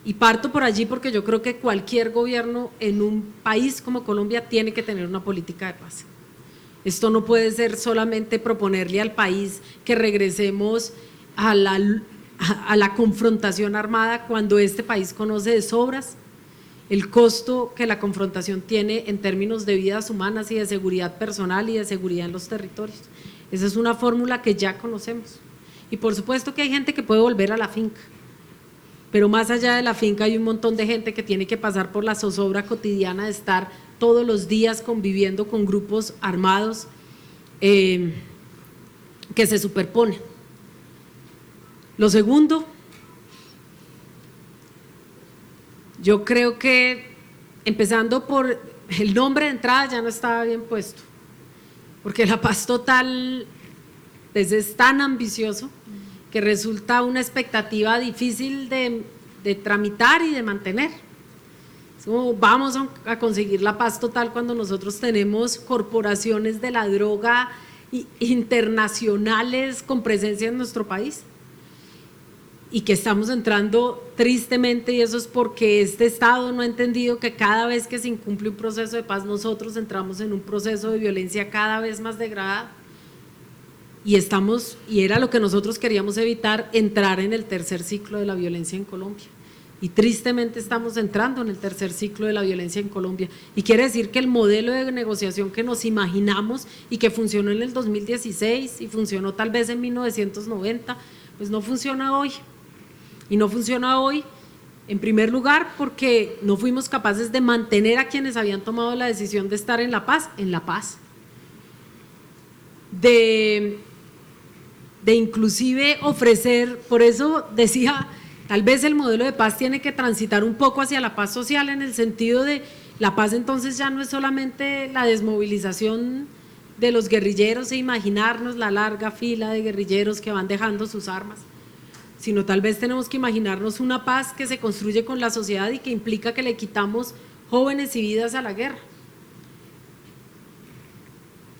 Y parto por allí porque yo creo que cualquier gobierno en un país como Colombia tiene que tener una política de paz. Esto no puede ser solamente proponerle al país que regresemos a la confrontación armada, cuando este país conoce de sobras el costo que la confrontación tiene en términos de vidas humanas y de seguridad personal y de seguridad en los territorios. Esa es una fórmula que ya conocemos. Y por supuesto que hay gente que puede volver a la finca, pero más allá de la finca hay un montón de gente que tiene que pasar por la zozobra cotidiana de estar todos los días conviviendo con grupos armados que se superponen. Lo segundo, yo creo que empezando por el nombre de entrada ya no estaba bien puesto, porque la paz total pues, es tan ambicioso que resulta una expectativa difícil de tramitar y de mantener. Es como, vamos a conseguir la paz total cuando nosotros tenemos corporaciones de la droga internacionales con presencia en nuestro país y que estamos entrando tristemente, y eso es porque este Estado no ha entendido que cada vez que se incumple un proceso de paz nosotros entramos en un proceso de violencia cada vez más degradado y era lo que nosotros queríamos evitar, entrar en el tercer ciclo de la violencia en Colombia. Y tristemente estamos entrando en el tercer ciclo de la violencia en Colombia. Y quiere decir que el modelo de negociación que nos imaginamos y que funcionó en el 2016 y funcionó tal vez en 1990, pues no funciona hoy. Y no funciona hoy, en primer lugar, porque no fuimos capaces de mantener a quienes habían tomado la decisión de estar en la paz, de inclusive ofrecer, por eso decía, tal vez el modelo de paz tiene que transitar un poco hacia la paz social, en el sentido de la paz entonces ya no es solamente la desmovilización de los guerrilleros e imaginarnos la larga fila de guerrilleros que van dejando sus armas, sino tal vez tenemos que imaginarnos una paz que se construye con la sociedad y que implica que le quitamos jóvenes y vidas a la guerra.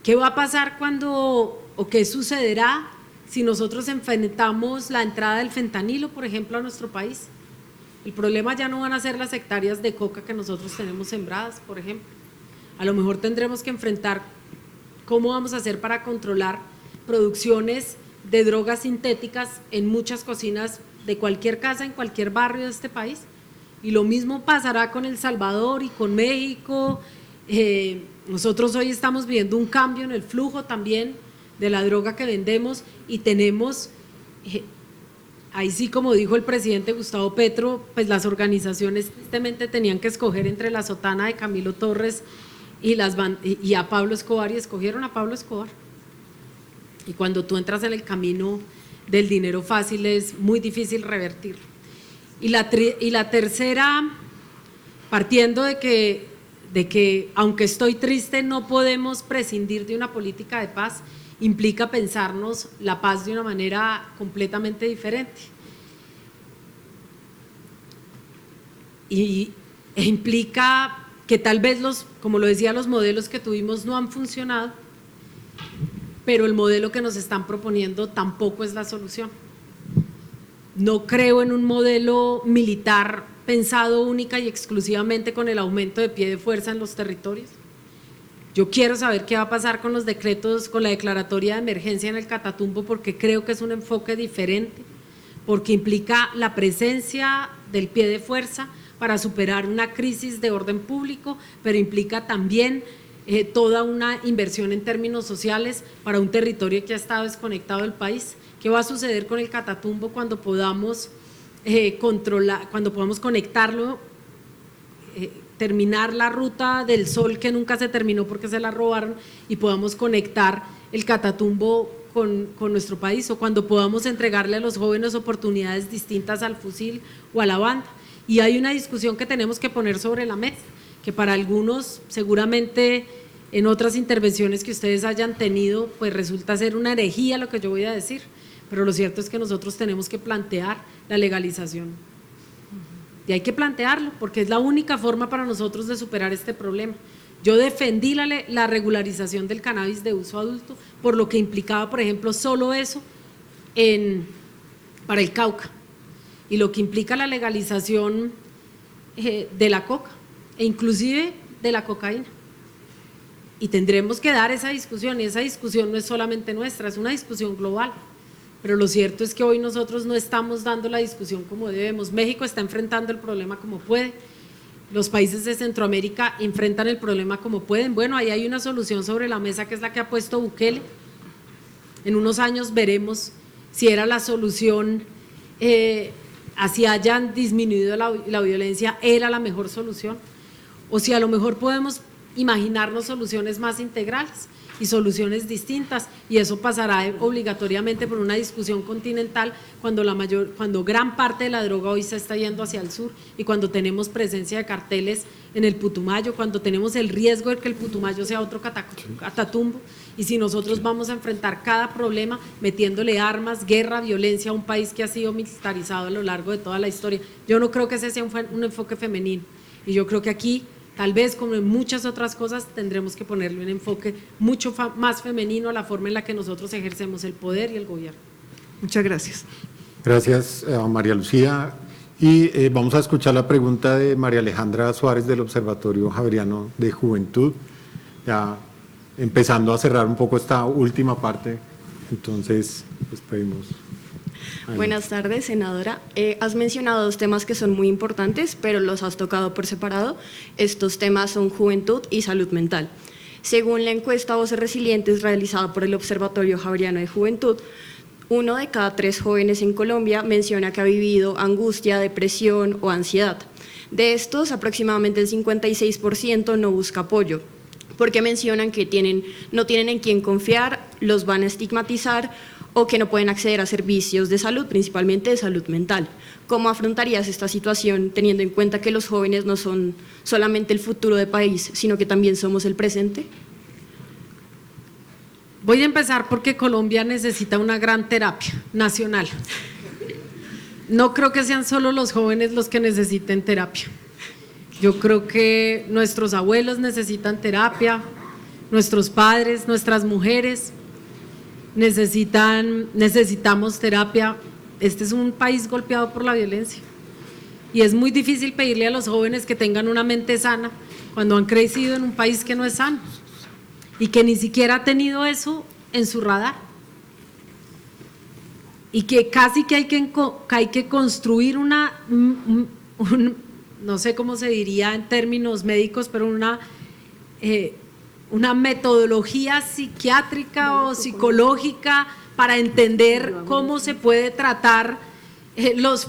¿Qué va a pasar o qué sucederá si nosotros enfrentamos la entrada del fentanilo, por ejemplo, a nuestro país? El problema ya no van a ser las hectáreas de coca que nosotros tenemos sembradas, por ejemplo. A lo mejor tendremos que enfrentar cómo vamos a hacer para controlar producciones de drogas sintéticas en muchas cocinas de cualquier casa, en cualquier barrio de este país. Y lo mismo pasará con El Salvador y con México. Nosotros hoy estamos viendo un cambio en el flujo también de la droga que vendemos y tenemos, ahí sí como dijo el presidente Gustavo Petro, pues las organizaciones tristemente tenían que escoger entre la sotana de Camilo Torres y a Pablo Escobar, y escogieron a Pablo Escobar. Y cuando tú entras en el camino del dinero fácil es muy difícil revertirlo. Y la tercera, partiendo de que aunque estoy triste no podemos prescindir de una política de paz, implica pensarnos la paz de una manera completamente diferente. E implica que tal vez como lo decía, los modelos que tuvimos no han funcionado, pero el modelo que nos están proponiendo tampoco es la solución. No creo en un modelo militar pensado única y exclusivamente con el aumento de pie de fuerza en los territorios. Yo quiero saber qué va a pasar con los decretos, con la declaratoria de emergencia en el Catatumbo, porque creo que es un enfoque diferente, porque implica la presencia del pie de fuerza para superar una crisis de orden público, pero implica también toda una inversión en términos sociales para un territorio que ha estado desconectado del país. ¿Qué va a suceder con el Catatumbo cuando podamos cuando podamos conectarlo, terminar la ruta del sol que nunca se terminó porque se la robaron, y podamos conectar el Catatumbo con nuestro país, o cuando podamos entregarle a los jóvenes oportunidades distintas al fusil o a la banda? Y hay una discusión que tenemos que poner sobre la mesa, que para algunos seguramente en otras intervenciones que ustedes hayan tenido pues resulta ser una herejía lo que yo voy a decir, pero lo cierto es que nosotros tenemos que plantear la legalización. Y hay que plantearlo porque es la única forma para nosotros de superar este problema. Yo defendí la regularización del cannabis de uso adulto por lo que implicaba, por ejemplo, solo eso para el Cauca, y lo que implica la legalización de la coca e inclusive de la cocaína. Y tendremos que dar esa discusión, y esa discusión no es solamente nuestra, es una discusión global. Pero lo cierto es que hoy nosotros no estamos dando la discusión como debemos. México está enfrentando el problema como puede, los países de Centroamérica enfrentan el problema como pueden. Bueno, ahí hay una solución sobre la mesa que es la que ha puesto Bukele. En unos años veremos si era la solución así hayan disminuido la violencia, era la mejor solución, o si a lo mejor podemos imaginarnos soluciones más integrales y soluciones distintas, y eso pasará obligatoriamente por una discusión continental cuando gran parte de la droga hoy se está yendo hacia el sur y cuando tenemos presencia de carteles en el Putumayo, cuando tenemos el riesgo de que el Putumayo sea otro Catatumbo, y si nosotros vamos a enfrentar cada problema metiéndole armas, guerra, violencia a un país que ha sido militarizado a lo largo de toda la historia. Yo no creo que ese sea un enfoque femenino, y yo creo que aquí, tal vez como en muchas otras cosas, tendremos que ponerle un enfoque mucho más femenino a la forma en la que nosotros ejercemos el poder y el gobierno. Muchas gracias. Gracias, María Lucía. Y vamos a escuchar la pregunta de María Alejandra Suárez del Observatorio Javeriano de Juventud, ya empezando a cerrar un poco esta última parte, entonces les pedimos. Buenas tardes, senadora. Has mencionado dos temas que son muy importantes, pero los has tocado por separado. Estos temas son juventud y salud mental. Según la encuesta Voces Resilientes realizada por el Observatorio Javeriano de Juventud, 1 de cada 3 jóvenes en Colombia menciona que ha vivido angustia, depresión o ansiedad. De estos, aproximadamente el 56% no busca apoyo, porque mencionan que no tienen en quién confiar, los van a estigmatizar o que no pueden acceder a servicios de salud, principalmente de salud mental. ¿Cómo afrontarías esta situación teniendo en cuenta que los jóvenes no son solamente el futuro del país, sino que también somos el presente? Voy a empezar porque Colombia necesita una gran terapia nacional. No creo que sean solo los jóvenes los que necesiten terapia. Yo creo que nuestros abuelos necesitan terapia, nuestros padres, nuestras mujeres necesitamos terapia. Este es un país golpeado por la violencia y es muy difícil pedirle a los jóvenes que tengan una mente sana cuando han crecido en un país que no es sano y que ni siquiera ha tenido eso en su radar, y que casi que hay que construir no sé cómo se diría en términos médicos, pero una metodología psiquiátrica o psicológica para entender cómo se puede tratar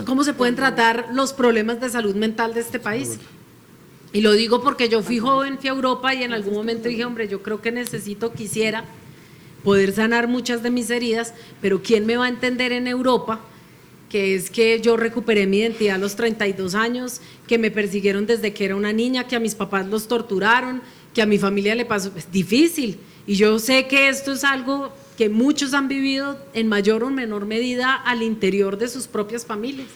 cómo se pueden tratar los problemas de salud mental de este país. Y lo digo porque yo fui joven, fui a Europa y en algún momento dije, hombre, yo creo que quisiera poder sanar muchas de mis heridas, pero ¿quién me va a entender en Europa? Que es que yo recuperé mi identidad a los 32 años, que me persiguieron desde que era una niña, que a mis papás los torturaron, que a mi familia le pasó. Es difícil, y yo sé que esto es algo que muchos han vivido en mayor o menor medida al interior de sus propias familias,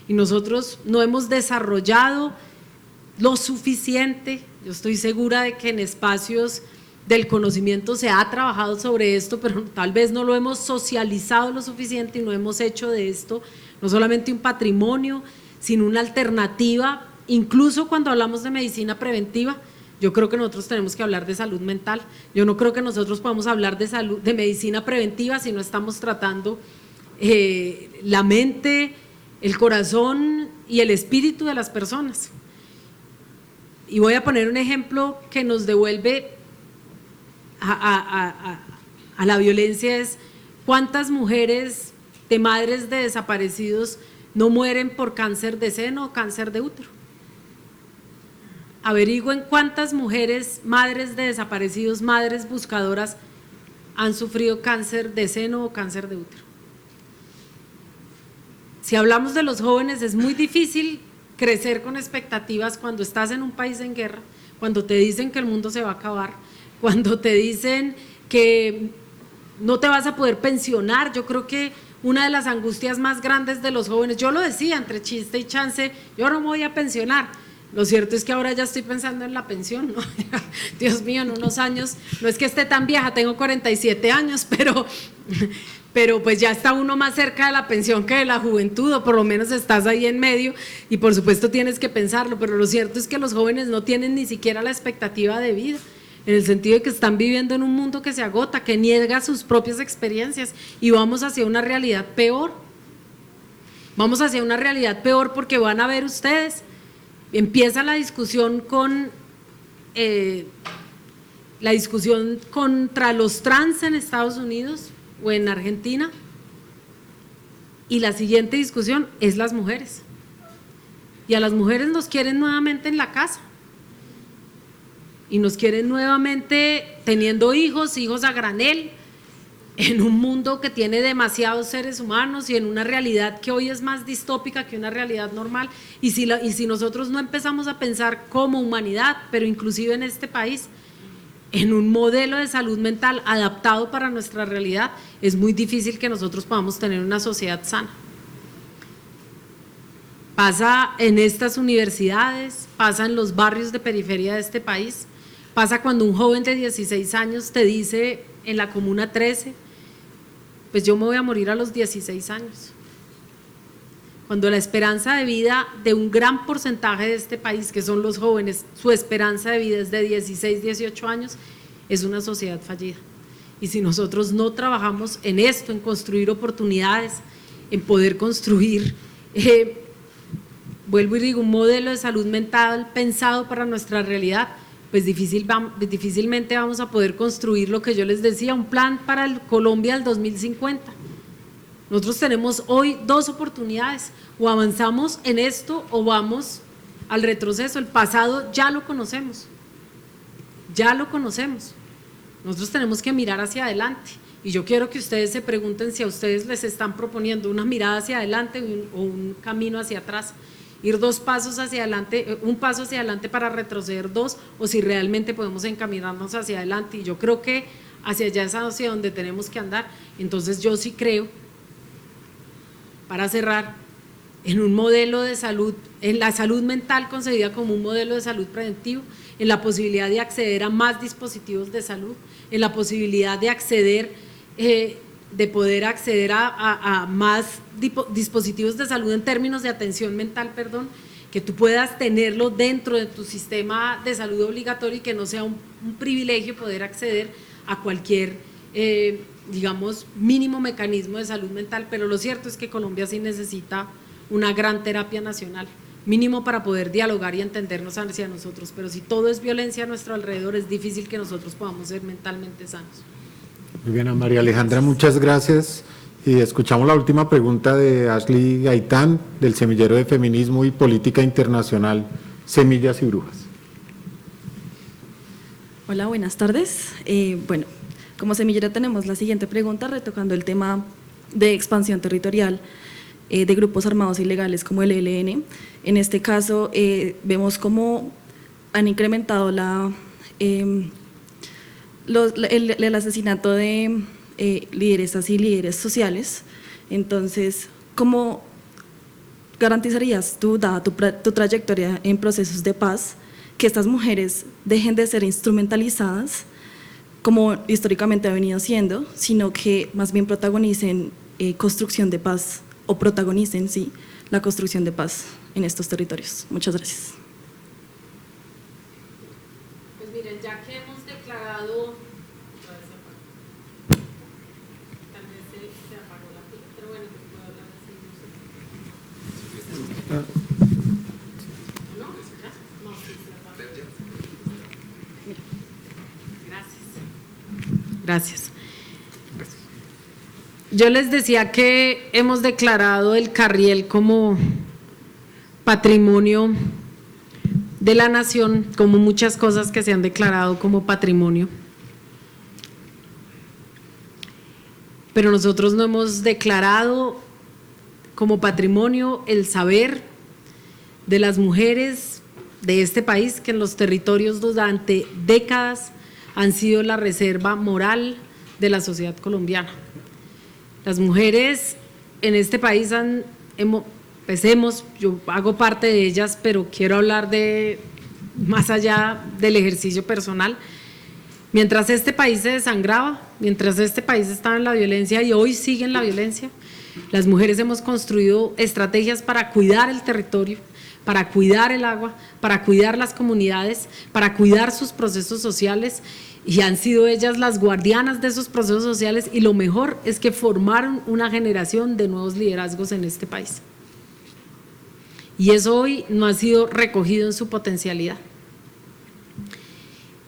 y nosotros no hemos desarrollado lo suficiente. Yo estoy segura de que en espacios del conocimiento se ha trabajado sobre esto, pero tal vez no lo hemos socializado lo suficiente y no hemos hecho de esto no solamente un patrimonio, sino una alternativa. Incluso cuando hablamos de medicina preventiva, yo creo que nosotros tenemos que hablar de salud mental. Yo no creo que nosotros podamos hablar de medicina preventiva si no estamos tratando la mente, el corazón y el espíritu de las personas. Y voy a poner un ejemplo que nos devuelve a la violencia, es cuántas mujeres de madres de desaparecidos no mueren por cáncer de seno o cáncer de útero. Averigüen cuántas mujeres, madres de desaparecidos, madres buscadoras, han sufrido cáncer de seno o cáncer de útero. Si hablamos de los jóvenes, es muy difícil crecer con expectativas cuando estás en un país en guerra, cuando te dicen que el mundo se va a acabar, cuando te dicen que no te vas a poder pensionar. Yo creo que una de las angustias más grandes de los jóvenes, yo lo decía entre chiste y chance, yo no me voy a pensionar. Lo cierto es que ahora ya estoy pensando en la pensión, ¿no? Dios mío, en unos años, no es que esté tan vieja, tengo 47 años, pero pues ya está uno más cerca de la pensión que de la juventud, o por lo menos estás ahí en medio, y por supuesto tienes que pensarlo, pero lo cierto es que los jóvenes no tienen ni siquiera la expectativa de vida, en el sentido de que están viviendo en un mundo que se agota, que niega sus propias experiencias, y vamos hacia una realidad peor. Vamos hacia una realidad peor porque van a ver ustedes, empieza la discusión contra los trans en Estados Unidos o en Argentina, Y la siguiente discusión es las mujeres. Y a las mujeres nos quieren nuevamente en la casa. Y nos quieren nuevamente teniendo hijos a granel, en un mundo que tiene demasiados seres humanos y en una realidad que hoy es más distópica que una realidad normal. Y si nosotros no empezamos a pensar como humanidad, pero inclusive en este país, en un modelo de salud mental adaptado para nuestra realidad, es muy difícil que nosotros podamos tener una sociedad sana. Pasa en estas universidades, pasa en los barrios de periferia de este país, pasa cuando un joven de 16 años te dice en la Comuna 13, pues yo me voy a morir a los 16 años. Cuando la esperanza de vida de un gran porcentaje de este país, que son los jóvenes, su esperanza de vida es de 16, 18 años, es una sociedad fallida. Y si nosotros no trabajamos en esto, en construir oportunidades, en poder construir, vuelvo y digo, un modelo de salud mental pensado para nuestra realidad, pues difícilmente vamos a poder construir lo que yo les decía, un plan para el Colombia del 2050. Nosotros tenemos hoy dos oportunidades, o avanzamos en esto o vamos al retroceso. El pasado ya lo conocemos, nosotros tenemos que mirar hacia adelante, y yo quiero que ustedes se pregunten si a ustedes les están proponiendo una mirada hacia adelante o un camino hacia atrás. Ir dos pasos hacia adelante, un paso hacia adelante para retroceder dos, o si realmente podemos encaminarnos hacia adelante, y yo creo que hacia allá es hacia donde tenemos que andar. Entonces yo sí creo, para cerrar, en un modelo de salud, en la salud mental concebida como un modelo de salud preventivo, en la posibilidad de acceder a más dispositivos de salud, en la posibilidad de acceder, de poder acceder a más dispositivos de salud en términos de atención mental, que tú puedas tenerlo dentro de tu sistema de salud obligatorio y que no sea un privilegio poder acceder a cualquier, digamos, mínimo mecanismo de salud mental. Pero lo cierto es que Colombia sí necesita una gran terapia nacional, mínimo para poder dialogar y entendernos hacia nosotros, pero si todo es violencia a nuestro alrededor, es difícil que nosotros podamos ser mentalmente sanos. Muy bien, María Alejandra, muchas gracias. Y escuchamos la última pregunta de Ashley Gaitán, del Semillero de Feminismo y Política Internacional, Semillas y Brujas. Hola, buenas tardes. Bueno, como semillero tenemos la siguiente pregunta, retocando el tema de expansión territorial de grupos armados ilegales como el ELN. En este caso, vemos cómo han incrementado el asesinato de lideresas y líderes sociales. Entonces, ¿cómo garantizarías tú, dada tu trayectoria en procesos de paz, que estas mujeres dejen de ser instrumentalizadas, como históricamente ha venido siendo, sino que más bien protagonicen construcción de paz, o protagonicen, sí, la construcción de paz en estos territorios? Muchas gracias. Pues miren, ya que hemos declarado, tal vez se apagó la pila, pero bueno, pues puedo hablar así, no sé. ¿No? No, sí, se apagó. Gracias. Yo les decía que hemos declarado el Carriel como patrimonio de la nación, como muchas cosas que se han declarado como patrimonio. Pero nosotros no hemos declarado como patrimonio el saber de las mujeres de este país, que en los territorios durante décadas han sido la reserva moral de la sociedad colombiana. Las mujeres en este país yo hago parte de ellas, pero quiero hablar de más allá del ejercicio personal. Mientras este país se desangraba, mientras este país estaba en la violencia y hoy sigue en la violencia, las mujeres hemos construido estrategias para cuidar el territorio, para cuidar el agua, para cuidar las comunidades, para cuidar sus procesos sociales, y han sido ellas las guardianas de esos procesos sociales, y lo mejor es que formaron una generación de nuevos liderazgos en este país. Y eso hoy no ha sido recogido en su potencialidad.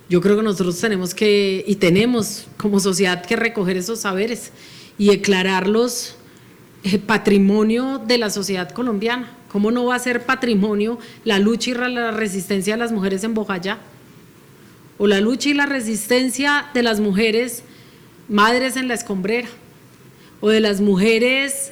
Yo creo que nosotros tenemos como sociedad que recoger esos saberes y declararlos patrimonio de la sociedad colombiana. ¿Cómo no va a ser patrimonio la lucha y la resistencia de las mujeres en Bojayá? O la lucha y la resistencia de las mujeres madres en La Escombrera, o de las mujeres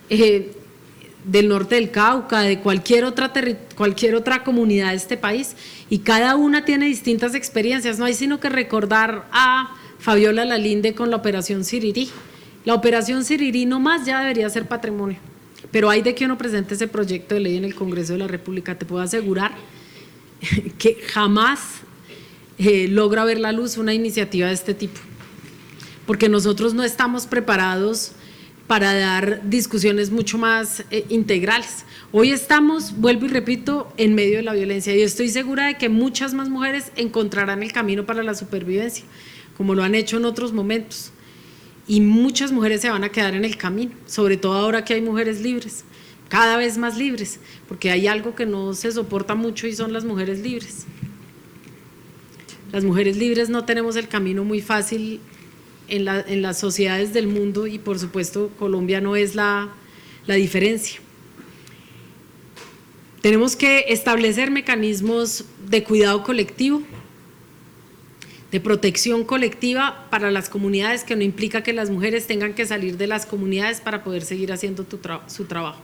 del norte del Cauca, de cualquier otra comunidad de este país, y cada una tiene distintas experiencias. No hay sino que recordar a Fabiola Lalinde con la Operación Sirirí. La Operación Sirirí nomás ya debería ser patrimonio, pero hay de que uno presente ese proyecto de ley en el Congreso de la República. Te puedo asegurar que jamás logra ver la luz una iniciativa de este tipo, porque nosotros no estamos preparados para dar discusiones mucho más integrales. Hoy estamos, vuelvo y repito, en medio de la violencia, y estoy segura de que muchas más mujeres encontrarán el camino para la supervivencia, como lo han hecho en otros momentos, y muchas mujeres se van a quedar en el camino, sobre todo ahora que hay mujeres libres, cada vez más libres, porque hay algo que no se soporta mucho y son las mujeres libres. Las mujeres libres no tenemos el camino muy fácil en las sociedades del mundo, y por supuesto Colombia no es la diferencia. Tenemos que establecer mecanismos de cuidado colectivo, de protección colectiva para las comunidades, que no implica que las mujeres tengan que salir de las comunidades para poder seguir haciendo su trabajo.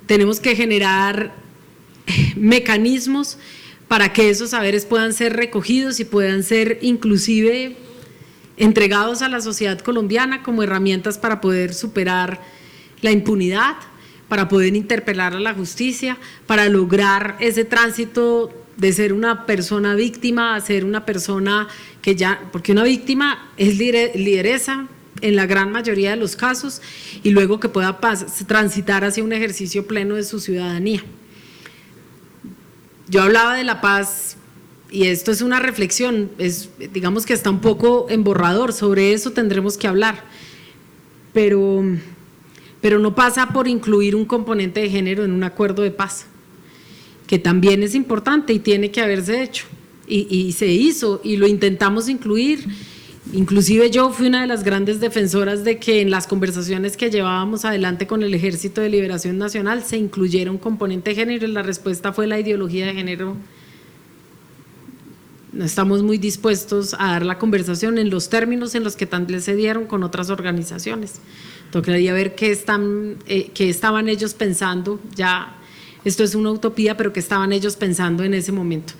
Tenemos que generar mecanismos para que esos saberes puedan ser recogidos y puedan ser inclusive entregados a la sociedad colombiana como herramientas para poder superar la impunidad, para poder interpelar a la justicia, para lograr ese tránsito de ser una persona víctima a ser una persona que ya, porque una víctima es lideresa en la gran mayoría de los casos, y luego que pueda transitar hacia un ejercicio pleno de su ciudadanía. Yo hablaba de la paz, y esto es una reflexión, digamos que está un poco en borrador, sobre eso tendremos que hablar, pero no pasa por incluir un componente de género en un acuerdo de paz, que también es importante y tiene que haberse hecho, y se hizo, y lo intentamos incluir. Inclusive yo fui una de las grandes defensoras de que en las conversaciones que llevábamos adelante con el Ejército de Liberación Nacional se incluyera un componente de género, y la respuesta fue la ideología de género. No estamos muy dispuestos a dar la conversación en los términos en los que también se dieron con otras organizaciones. Tocaría ver qué estaban ellos pensando, ya esto es una utopía, pero qué estaban ellos pensando en ese momento.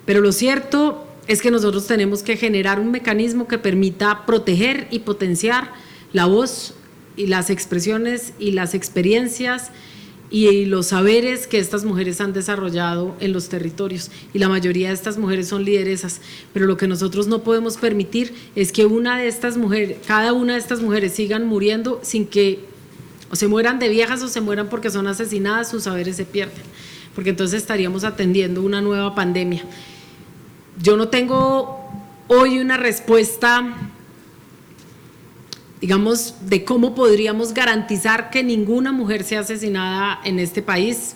Pero lo cierto es que nosotros tenemos que generar un mecanismo que permita proteger y potenciar la voz y las expresiones y las experiencias y los saberes que estas mujeres han desarrollado en los territorios, y la mayoría de estas mujeres son lideresas, pero lo que nosotros no podemos permitir es que cada una de estas mujeres sigan muriendo sin que o se mueran de viejas o se mueran porque son asesinadas, sus saberes se pierden, porque entonces estaríamos atendiendo una nueva pandemia. Yo no tengo hoy una respuesta, digamos, de cómo podríamos garantizar que ninguna mujer sea asesinada en este país.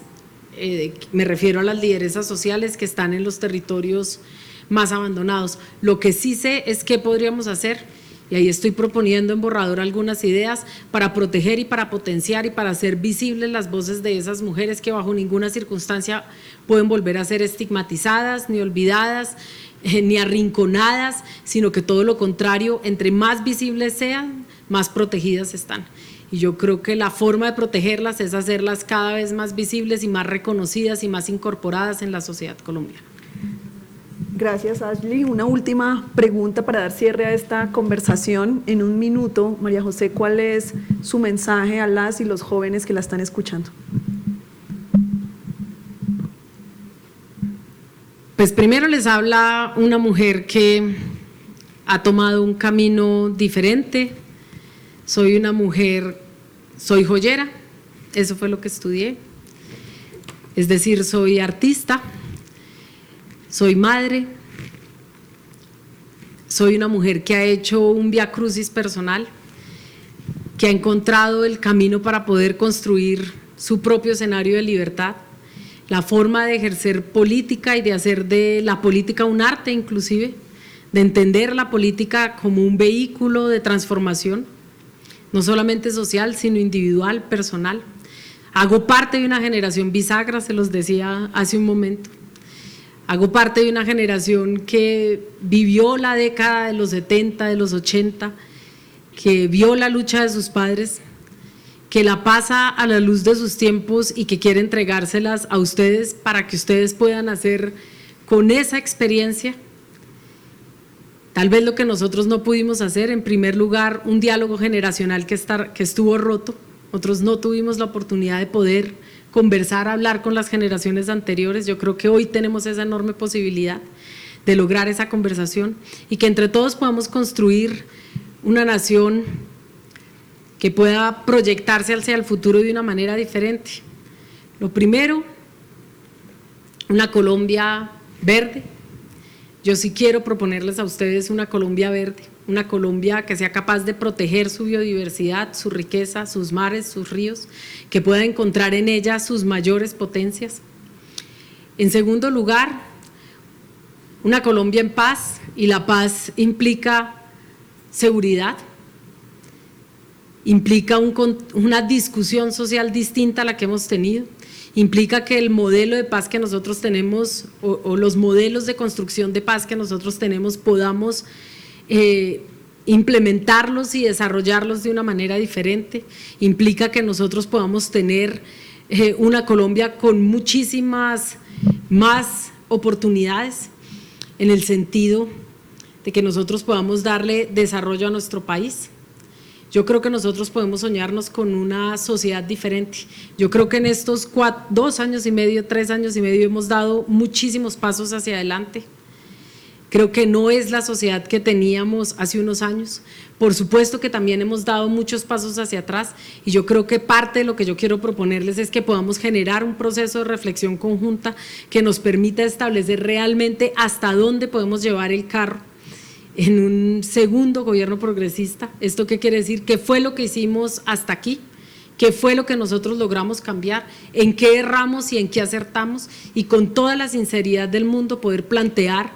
Me refiero a las lideresas sociales que están en los territorios más abandonados. Lo que sí sé es qué podríamos hacer, y ahí estoy proponiendo en borrador algunas ideas para proteger y para potenciar y para hacer visibles las voces de esas mujeres que bajo ninguna circunstancia pueden volver a ser estigmatizadas, ni olvidadas, ni arrinconadas, sino que todo lo contrario, entre más visibles sean, más protegidas están. Y yo creo que la forma de protegerlas es hacerlas cada vez más visibles y más reconocidas y más incorporadas en la sociedad colombiana. Gracias, Ashley. Una última pregunta para dar cierre a esta conversación. En un minuto, María José, ¿cuál es su mensaje a las y los jóvenes que la están escuchando? Pues primero les habla una mujer que ha tomado un camino diferente. Soy una mujer, soy joyera, eso fue lo que estudié, es decir, soy artista, soy madre, soy una mujer que ha hecho un vía crucis personal, que ha encontrado el camino para poder construir su propio escenario de libertad, la forma de ejercer política y de hacer de la política un arte inclusive, de entender la política como un vehículo de transformación, no solamente social, sino individual, personal. Hago parte de una generación bisagra, se los decía hace un momento. Hago parte de una generación que vivió la década de los 70, de los 80, que vio la lucha de sus padres, que la pasa a la luz de sus tiempos y que quiere entregárselas a ustedes para que ustedes puedan hacer con esa experiencia tal vez lo que nosotros no pudimos hacer. En primer lugar, un diálogo generacional que estuvo roto. Nosotros no tuvimos la oportunidad de poder conversar, hablar con las generaciones anteriores. Yo creo que hoy tenemos esa enorme posibilidad de lograr esa conversación y que entre todos podamos construir una nación que pueda proyectarse hacia el futuro de una manera diferente. Lo primero, una Colombia verde. Yo sí quiero proponerles a ustedes una Colombia verde, una Colombia que sea capaz de proteger su biodiversidad, su riqueza, sus mares, sus ríos, que pueda encontrar en ella sus mayores potencias. En segundo lugar, una Colombia en paz, y la paz implica seguridad, implica una discusión social distinta a la que hemos tenido, implica que el modelo de paz que nosotros tenemos o los modelos de construcción de paz que nosotros tenemos podamos implementarlos y desarrollarlos de una manera diferente, implica que nosotros podamos tener una Colombia con muchísimas más oportunidades en el sentido de que nosotros podamos darle desarrollo a nuestro país. Yo creo que nosotros podemos soñarnos con una sociedad diferente. Yo creo que en estos 2 años y medio, 3 años y medio hemos dado muchísimos pasos hacia adelante. Creo que no es la sociedad que teníamos hace unos años. Por supuesto que también hemos dado muchos pasos hacia atrás y yo creo que parte de lo que yo quiero proponerles es que podamos generar un proceso de reflexión conjunta que nos permita establecer realmente hasta dónde podemos llevar el carro en un segundo gobierno progresista. ¿Esto qué quiere decir? ¿Qué fue lo que hicimos hasta aquí? ¿Qué fue lo que nosotros logramos cambiar? ¿En qué erramos y en qué acertamos? Y con toda la sinceridad del mundo poder plantear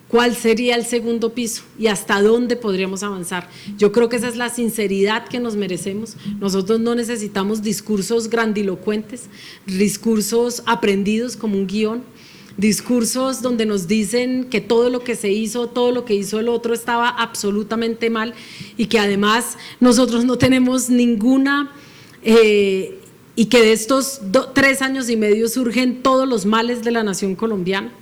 cuál sería el segundo piso y hasta dónde podríamos avanzar. Yo creo que esa es la sinceridad que nos merecemos. Nosotros no necesitamos discursos grandilocuentes, discursos aprendidos como un guión, discursos donde nos dicen que todo lo que se hizo, todo lo que hizo el otro estaba absolutamente mal y que además nosotros no tenemos ninguna, y que de estos 3 años y medio surgen todos los males de la nación colombiana.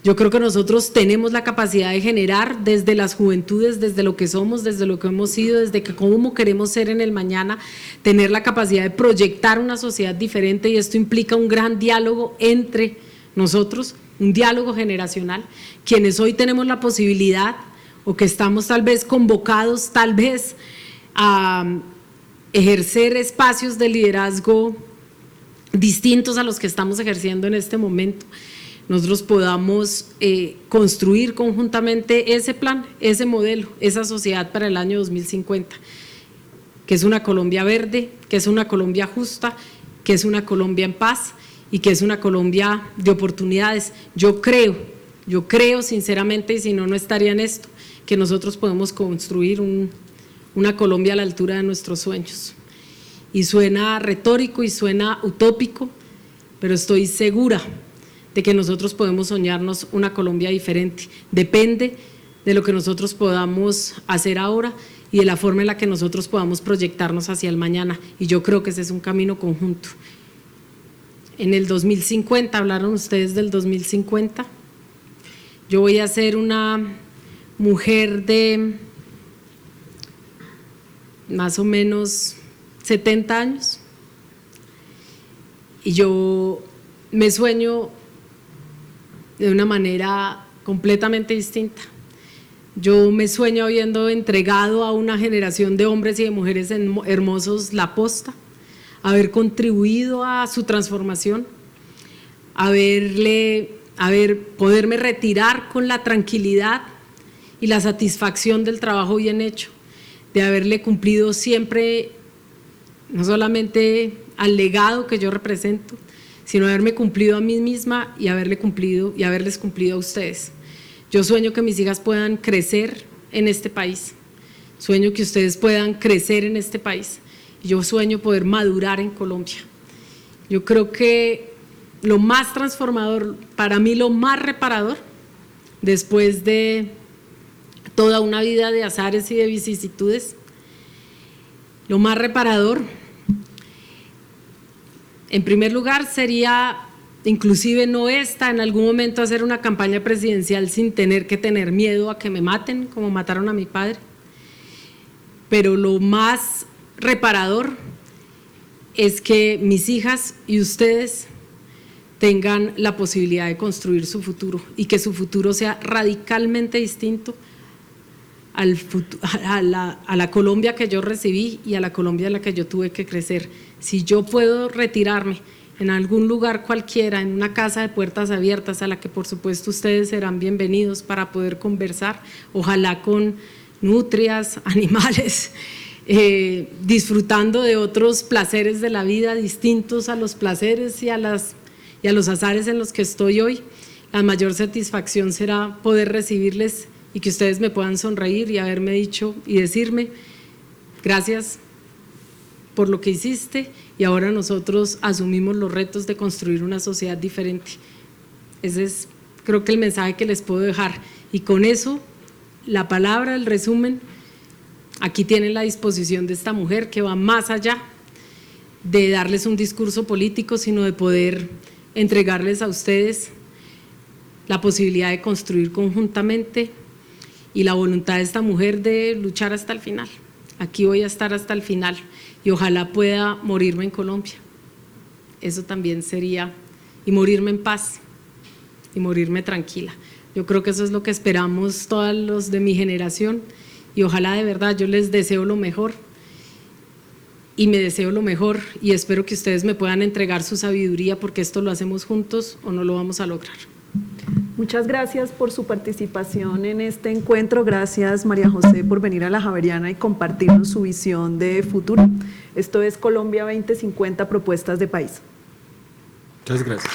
Yo creo que nosotros tenemos la capacidad de generar desde las juventudes, desde lo que somos, desde lo que hemos sido, desde que cómo queremos ser en el mañana, tener la capacidad de proyectar una sociedad diferente y esto implica un gran diálogo entre nosotros, un diálogo generacional, quienes hoy tenemos la posibilidad o que estamos tal vez convocados tal vez a ejercer espacios de liderazgo distintos a los que estamos ejerciendo en este momento, nosotros podamos construir conjuntamente ese plan, ese modelo, esa sociedad para el año 2050, que es una Colombia verde, que es una Colombia justa, que es una Colombia en paz y que es una Colombia de oportunidades. Yo creo sinceramente, y si no, no estaría en esto, que nosotros podemos construir una Colombia a la altura de nuestros sueños. Y suena retórico y suena utópico, pero estoy segura de que nosotros podemos soñarnos una Colombia diferente. Depende de lo que nosotros podamos hacer ahora y de la forma en la que nosotros podamos proyectarnos hacia el mañana. Y yo creo que ese es un camino conjunto. En el 2050, hablaron ustedes del 2050, yo voy a ser una mujer de más o menos 70 años y yo me sueño de una manera completamente distinta. Yo me sueño habiendo entregado a una generación de hombres y de mujeres hermosos la posta, haber contribuido a su transformación, poderme retirar con la tranquilidad y la satisfacción del trabajo bien hecho, de haberle cumplido siempre, no solamente al legado que yo represento, sino haberme cumplido a mí misma y haberles cumplido a ustedes. Yo sueño que mis hijas puedan crecer en este país. sueño que ustedes puedan crecer en este país, y yo sueño poder madurar en Colombia. Yo creo que lo más transformador, para mí lo más reparador, después de toda una vida de azares y de vicisitudes, lo más reparador, en primer lugar, sería inclusive no en algún momento hacer una campaña presidencial sin tener que tener miedo a que me maten, como mataron a mi padre. Pero lo más reparador es que mis hijas y ustedes tengan la posibilidad de construir su futuro y que su futuro sea radicalmente distinto a la Colombia que yo recibí y a la Colombia en la que yo tuve que crecer. Si yo puedo retirarme en algún lugar cualquiera, en una casa de puertas abiertas a la que por supuesto ustedes serán bienvenidos para poder conversar, ojalá con nutrias, animales, disfrutando de otros placeres de la vida distintos a los placeres y a los azares en los que estoy hoy, la mayor satisfacción será poder recibirles y que ustedes me puedan sonreír y haberme dicho y decirme gracias por lo que hiciste y ahora nosotros asumimos los retos de construir una sociedad diferente. Ese es, creo que el mensaje que les puedo dejar, y con eso la palabra, el resumen, aquí tienen la disposición de esta mujer que va más allá de darles un discurso político, sino de poder entregarles a ustedes la posibilidad de construir conjuntamente y la voluntad de esta mujer de luchar hasta el final. Aquí voy a estar hasta el final y ojalá pueda morirme en Colombia. Eso también sería, y morirme en paz y morirme tranquila. Yo creo que eso es lo que esperamos todos los de mi generación y ojalá de verdad yo les deseo lo mejor y me deseo lo mejor y espero que ustedes me puedan entregar su sabiduría porque esto lo hacemos juntos o no lo vamos a lograr. Muchas gracias por su participación en este encuentro. Gracias, María José, por venir a La Javeriana y compartirnos su visión de futuro. Esto es Colombia 2050, propuestas de país. Muchas gracias.